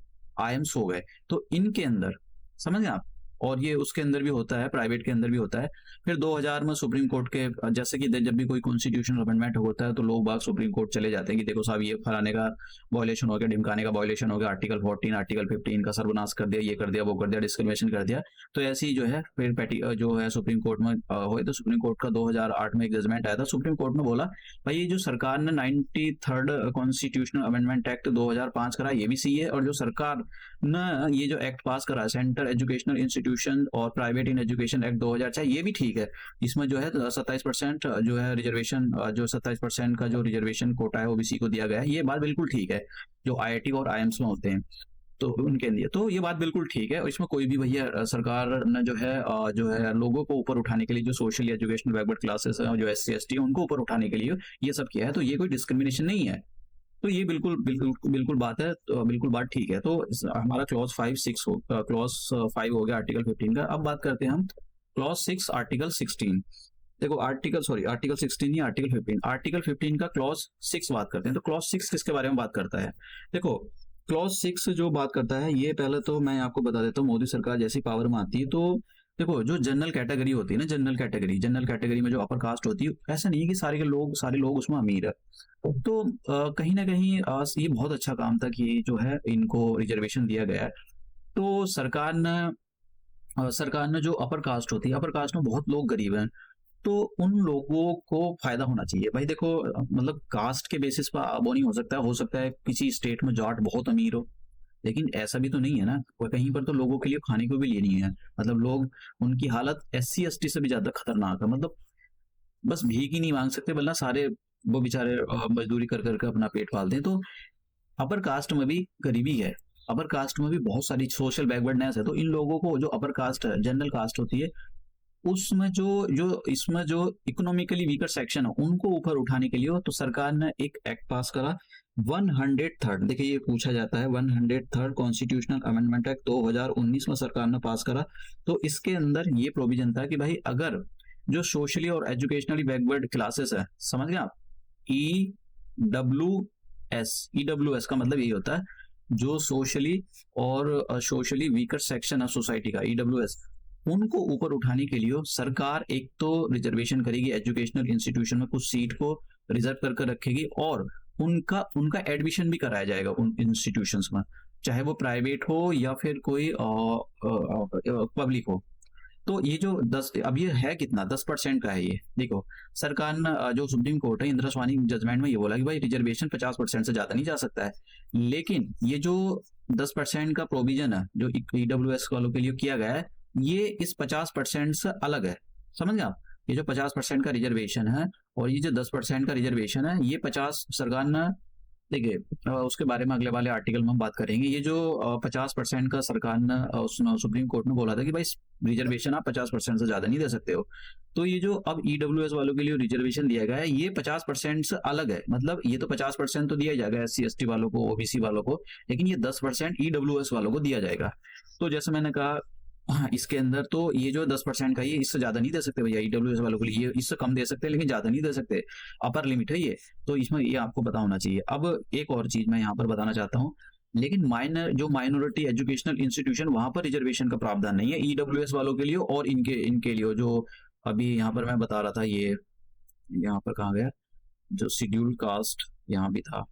IIMS हो गए, तो इनके अंदर समझ गए आप। और ये उसके अंदर भी होता है, प्राइवेट के अंदर भी होता है। फिर 2000 में सुप्रीम कोर्ट के, जैसे कि जब भी कोई कॉन्स्टिट्यूशनल अमेंडमेंट होता है तो लोग बाग सुप्रीम कोर्ट चले जाते हैं कि देखो साहब ये फलाने का वायलेशन हो गया, ढिमकाने का वायलेशन हो गया, आर्टिकल 14 आर्टिकल 15 का सर्वनाश कर दिया, ये कर दिया, वो कर दिया, डिस्क्रिमिनेशन कर दिया। तो ऐसी जो है फिर जो है सुप्रीम कोर्ट में हुए। तो सुप्रीम कोर्ट का 2008 में एक जजमेंट आया था। सुप्रीम कोर्ट ने बोला भाई ये जो सरकार ने 93rd कॉन्स्टिट्यूशनल अमेंडमेंट एक्ट 2005 करा, ये भी सही है। और जो सरकार ने ये जो एक्ट पास करा सेंट्रल एजुकेशनल इंस्टीट्यूशन और प्राइवेट इन एजुकेशन एक्ट 2006, ये भी ठीक है। इसमें जो है 27% जो है रिजर्वेशन, जो 27% का जो रिजर्वेशन कोटा है OBC को दिया गया है, ये बात बिल्कुल ठीक है। जो IIT और IIMS में होते हैं तो उनके लिए तो ये बात बिल्कुल ठीक है। और इसमें कोई भी भैया सरकार ने जो है लोगों को ऊपर उठाने के लिए, जो सोशल एजुकेशनल बैकवर्ड क्लासेस है, जो SC ST उनको ऊपर उठाने के लिए ये सब किया है। तो ये कोई डिस्क्रिमिनेशन नहीं है। तो ये बिल्कुल बिल्कुल बिल्कुल बात है, तो बिल्कुल बात ठीक है। तो हमारा क्लॉज 5 हो गया आर्टिकल 15 का। अब बात करते हैं हम क्लॉज 6 आर्टिकल 16। देखो आर्टिकल 16 नहीं, आर्टिकल 15। आर्टिकल 15 का क्लॉज 6 बात करते हैं। तो क्लॉज 6 किसके बारे में बात करता है? देखो क्लॉज 6 जो बात करता है, ये पहले तो मैं आपको बता देता हूँ, मोदी सरकार जैसी पावर में आती है तो देखो जो जनरल कैटेगरी होती है ना, जनरल कैटेगरी में जो अपर कास्ट होती है, ऐसा नहीं है कि सारे लोग उसमें अमीर है। तो कहीं ना कहीं ये बहुत अच्छा काम था कि जो है इनको रिजर्वेशन दिया गया है। तो सरकार ने जो अपर कास्ट होती है, अपर कास्ट में बहुत लोग गरीब हैं, तो उन लोगों को फायदा होना चाहिए। भाई देखो मतलब कास्ट के बेसिस पर वो नहीं हो सकता है किसी स्टेट में जाट बहुत अमीर हो, लेकिन ऐसा भी तो नहीं है ना, वो कहीं पर तो लोगों के लिए खाने को भी लिए नहीं है। मतलब लोग, उनकी हालत एससी एसटी से भी ज्यादा खतरनाक है। मतलब बस भीख ही नहीं मांग सकते, वरना सारे वो बेचारे मजदूरी कर करके अपना पेट पालते हैं। तो अपर कास्ट में भी गरीबी है, अपर कास्ट में भी बहुत सारी सोशल बैकवर्डनेस है। तो इन लोगों को, जो अपर कास्ट है, जनरल कास्ट होती है, उसमें जो जो इसमें जो इकोनॉमिकली वीकर सेक्शन है उनको ऊपर उठाने के लिए तो सरकार ने एक एक्ट पास करा, 103rd, देखिए ये पूछा जाता है, 103rd कॉन्स्टिट्यूशनल अमेंडमेंट एक्ट 2019 में सरकार ने पास करा। तो इसके अंदर ये प्रोविजन था कि भाई अगर जो सोशली और एजुकेशनली बैकवर्ड क्लासेस है, समझ गए आप, ईडब्ल्यू एस का मतलब यही होता है, जो सोशली और सोशली वीकर सेक्शन है सोसाइटी का, ईडब्ल्यूएस, उनको ऊपर उठाने के लिए सरकार एक तो रिजर्वेशन करेगी, एजुकेशनल इंस्टीट्यूशन में कुछ सीट को रिजर्व करके रखेगी, और उनका उनका एडमिशन भी कराया जाएगा उन इंस्टीट्यूशंस में, चाहे वो प्राइवेट हो या फिर कोई पब्लिक हो। तो ये जो 10, अब ये है कितना, 10% का है ये। देखो सरकार ने जो सुप्रीम कोर्ट है, इंदिरा स्वामी जजमेंट में ये बोला कि भाई रिजर्वेशन 50% से ज्यादा नहीं जा सकता है, लेकिन ये जो 10% का प्रोविजन है जो ईडब्ल्यूएस वालों के लिए किया गया है, ये इस 50% से अलग है। समझ गए आप, ये जो 50% का रिजर्वेशन है और ये जो 10% का रिजर्वेशन है, ये 50 सरकार ने, देखिए उसके बारे में अगले वाले आर्टिकल में हम बात करेंगे। ये जो 50% का सरकार ने सुप्रीम कोर्ट ने बोला था कि भाई रिजर्वेशन आप 50% से ज्यादा नहीं दे सकते हो, तो ये जो अब ईडब्ल्यूएस वालों के लिए रिजर्वेशन दिया गया है, ये 50% से अलग है। मतलब ये तो 50% तो दिया जाएगा एससी एसटी वालों को, ओबीसी वालों को, लेकिन ये 10% ईडब्ल्यूएस वालों को दिया जाएगा। तो जैसे मैंने कहा, हाँ, इसके अंदर तो ये जो 10% का, ये इससे ज्यादा नहीं दे सकते भैया ईडब्ल्यूएस वालों के लिए, ये इससे कम दे सकते हैं लेकिन ज्यादा नहीं दे सकते, अपर लिमिट है ये। तो इसमें ये आपको पता होना चाहिए। अब एक और चीज मैं यहाँ पर बताना चाहता हूँ, लेकिन माइनॉरिटी एजुकेशनल इंस्टीट्यूशन, वहां पर रिजर्वेशन का प्रावधान नहीं है ईडब्ल्यूएस वालों के लिए और इनके इनके लिए जो अभी यहाँ पर मैं बता रहा था, ये यहाँ पर कहाँ गया, जो शेड्यूल्ड कास्ट यहाँ भी था,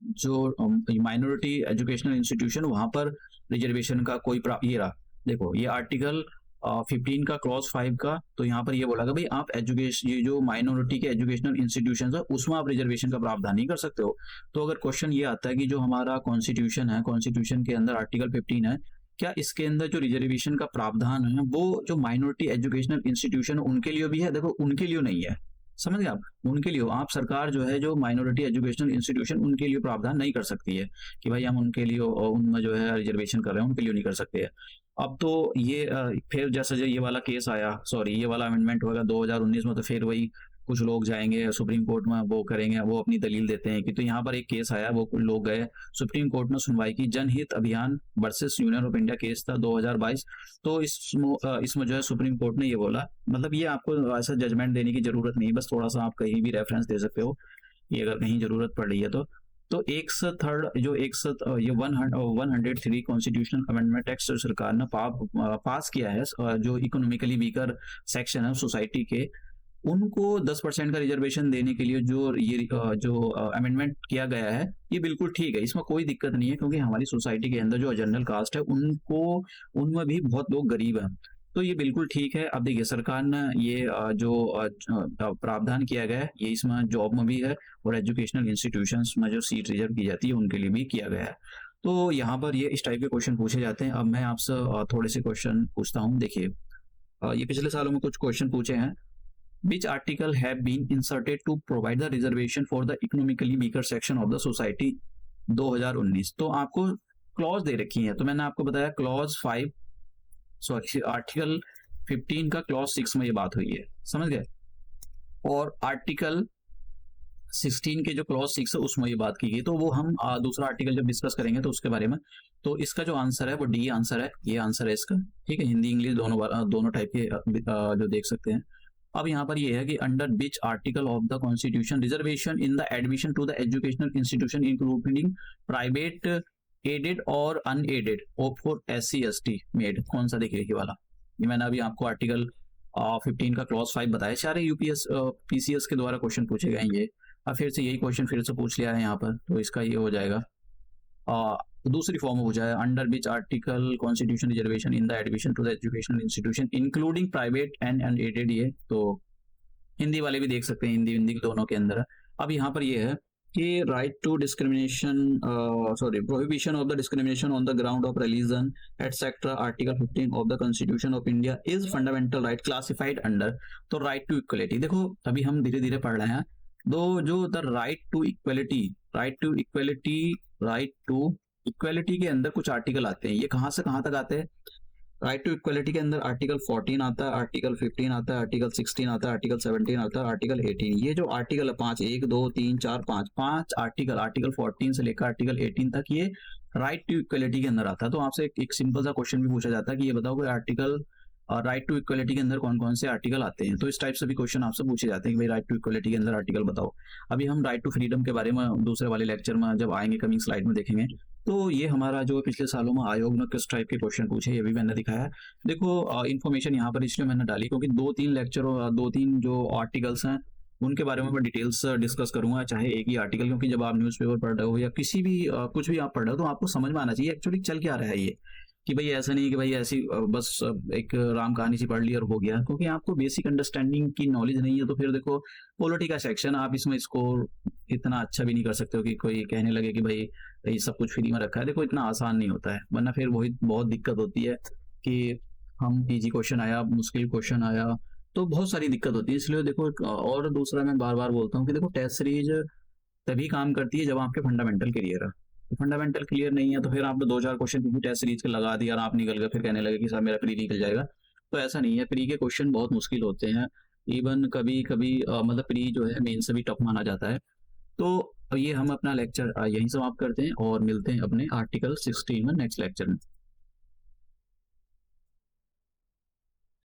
जो माइनॉरिटी एजुकेशनल इंस्टीट्यूशन, वहां पर रिजर्वेशन का कोई ये रहा, देखो ये आर्टिकल 15 का क्लॉज 5 का, तो यहाँ पर ये बोला कि भाई आप एजुकेशन, ये जो माइनॉरिटी के एजुकेशनल इंस्टीट्यूशन है उसमें आप रिजर्वेशन का प्रावधान नहीं कर सकते हो। तो अगर क्वेश्चन ये आता है कि जो हमारा कॉन्स्टिट्यूशन है, कॉन्स्टिट्यूशन के अंदर आर्टिकल 15 है, क्या इसके अंदर जो रिजर्वेशन का प्रावधान है वो जो माइनॉरिटी एजुकेशनल इंस्टीट्यूशन उनके लिए भी है? देखो उनके लिए नहीं है, समझ गए आप, उनके लिए आप सरकार जो है जो माइनॉरिटी एजुकेशनल इंस्टीट्यूशन उनके लिए प्रावधान नहीं कर सकती है कि भाई हम उनके लिए उनमें जो है रिजर्वेशन कर रहे हैं, उनके लिए नहीं कर सकते हैं। अब तो ये फिर जैसे जो ये वाला केस आया, सॉरी ये वाला अमेंडमेंट होगा 2019 में, तो फिर वही कुछ लोग जाएंगे सुप्रीम कोर्ट में, वो करेंगे, वो अपनी दलील देते हैं कि, तो यहाँ पर एक केस आया, वो लोग गए सुप्रीम कोर्ट में सुनवाई की, जनहित अभियान versus union of India case था 2022। तो इसमें जो है सुप्रीम कोर्ट ने ये बोला, मतलब ये आपको ऐसा जजमेंट देने की जरूरत नहीं, बस थोड़ा सा आप कहीं भी रेफरेंस दे सकते हो, ये अगर कहीं जरूरत पड़ रही है तो एक से थर्ड जो एक से ये 103 कॉन्स्टिट्यूशनल अमेंडमेंट एक्ट जो सरकार ने पास किया है, जो इकोनॉमिकली वीकर सेक्शन है सोसाइटी के, उनको 10% का रिजर्वेशन देने के लिए जो अमेंडमेंट किया गया है, ये बिल्कुल ठीक है, इसमें कोई दिक्कत नहीं है, क्योंकि हमारी सोसाइटी के अंदर जो जनरल कास्ट है उनमें भी बहुत लोग गरीब हैं, तो ये बिल्कुल ठीक है। अब देखिए सरकार ने ये प्रावधान किया गया है, ये इसमें जॉब में भी है और एजुकेशनल इंस्टीट्यूशंस में जो सीट रिजर्व की जाती है उनके लिए भी किया गया है। तो यहाँ पर ये इस टाइप के क्वेश्चन पूछे जाते हैं। अब मैं आपसे थोड़े से क्वेश्चन पूछता हूँ। देखिए ये पिछले सालों में कुछ क्वेश्चन पूछे हैं। Which article have been inserted to provide the reservation for the economically weaker section of the society 2019? तो आपको क्लॉज दे रखी है, तो मैंने आपको बताया क्लॉज 5, सॉरी आर्टिकल 15 का क्लॉज 6 में ये बात हुई है, समझ गए, और आर्टिकल 16 के जो क्लॉज 6 है उसमें ये बात की गई। तो वो हम दूसरा आर्टिकल जब डिस्कस करेंगे तो उसके बारे में, तो इसका जो आंसर है वो डी आंसर है, ये आंसर है इसका, ठीक है, हिंदी इंग्लिश दोनों टाइप के जो देख सकते हैं। अब यहाँ पर ये है कि under which article of the constitution reservation in the admission to the educational institution including private aided और अनएडेड और फॉर एससी एसटी मेड, कौन सा देखिए ये वाला, ये मैंने अभी आपको आर्टिकल 15 का क्लॉज 5 बताया। सारे यूपीएस पीसीएस के द्वारा क्वेश्चन पूछे गए ये, अब फिर से यही क्वेश्चन फिर से पूछ लिया है यहाँ पर, तो इसका ये हो जाएगा दूसरी फॉर्म में पूछा है, under which article constitution reservation in the admission to the educational institution including private and unaided, ये तो हिंदी वाले भी देख सकते हैं, हिंदी हिंदी दोनों के अंदर है। अब यहाँ पर ये है कि right to discrimination prohibition of the discrimination on the ground of religion etcetera article 15 of the constitution of India is fundamental right classified under, तो राइट टू इक्वलिटी। देखो अभी हम धीरे धीरे पढ़ रहे हैं, दो जो the right to equality, right to equality के अंदर कुछ आर्टिकल आते हैं, ये कहाँ से कहाँ तक आते हैं? राइट टू इक्वलिटी के अंदर आर्टिकल 14 आता है, आर्टिकल 15 आता है, आर्टिकल 16 आता है, आर्टिकल 17 आता है, आर्टिकल 18, ये जो आर्टिकल है 5, 1 2 3 4 5 आर्टिकल 14 से लेकर आर्टिकल 18 तक ये राइट टू इक्वलिटी के अंदर आता है। तो आपसे एक सिंपल सा क्वेश्चन भी पूछा जाता है कि ये बताओ कि आर्टिकल राइट टू इक्वलिटी के अंदर कौन कौन से आर्टिकल आते हैं, तो इस टाइप से भी क्वेश्चन आपसे पूछे जाते हैं कि भाई राइट टू इक्वलिटी के अंदर आर्टिकल बताओ। अभी हम राइट टू फ्रीडम के बारे में दूसरे वाले लेक्चर में जब आएंगे, कमिंग स्लाइड में देखेंगे। तो ये हमारा जो पिछले सालों में आयोग ने किस टाइप के क्वेश्चन पूछे ये भी मैंने दिखाया है। देखो इन्फॉर्मेशन यहाँ पर इसलिए मैंने डाली क्योंकि 2-3 लेक्चर और 2-3 जो आर्टिकल्स हैं उनके बारे में मैं डिटेल्स डिस्कस करूंगा, चाहे एक ही आर्टिकल, क्योंकि जब आप न्यूज़पेपर पढ़ रहे हो या किसी भी कुछ भी आप पढ़ रहे हो तो आपको समझ में आना चाहिए एक्चुअली चल क्या रहा है ये, कि भाई ऐसा नहीं कि भाई ऐसी बस एक राम कहानी सी पढ़ ली और हो गया, क्योंकि आपको बेसिक अंडरस्टैंडिंग की नॉलेज नहीं है तो फिर देखो पॉलिटी का सेक्शन आप इसमें स्कोर इतना अच्छा भी नहीं कर सकते हो कि कोई कहने लगे कि भाई ये सब कुछ फ्री में रखा है। देखो इतना आसान नहीं होता है, वरना फिर वही बहुत दिक्कत होती है कि हम इजी क्वेश्चन आया, मुश्किल क्वेश्चन आया, तो बहुत सारी दिक्कत होती है। इसलिए देखो और दूसरा मैं बार बार बोलता हूँ कि देखो टेस्ट सीरीज तभी काम करती है जब आपके फंडामेंटल क्लियर है। तो फंडामेंटल क्लियर नहीं है तो फिर आपने 2-4 क्वेश्चन किसी टेस्ट सीरीज के लगा दिया और आप निकल गए, फिर कहने लगे कि सर मेरा प्री निकल जाएगा, तो ऐसा नहीं है। प्री के क्वेश्चन बहुत मुश्किल होते हैं, इवन कभी कभी मतलब प्री जो है मेन से भी टफ माना जाता है। तो ये हम अपना लेक्चर यहीं समाप्त करते हैं और मिलते हैं अपने आर्टिकल 16 में नेक्स्ट लेक्चर में।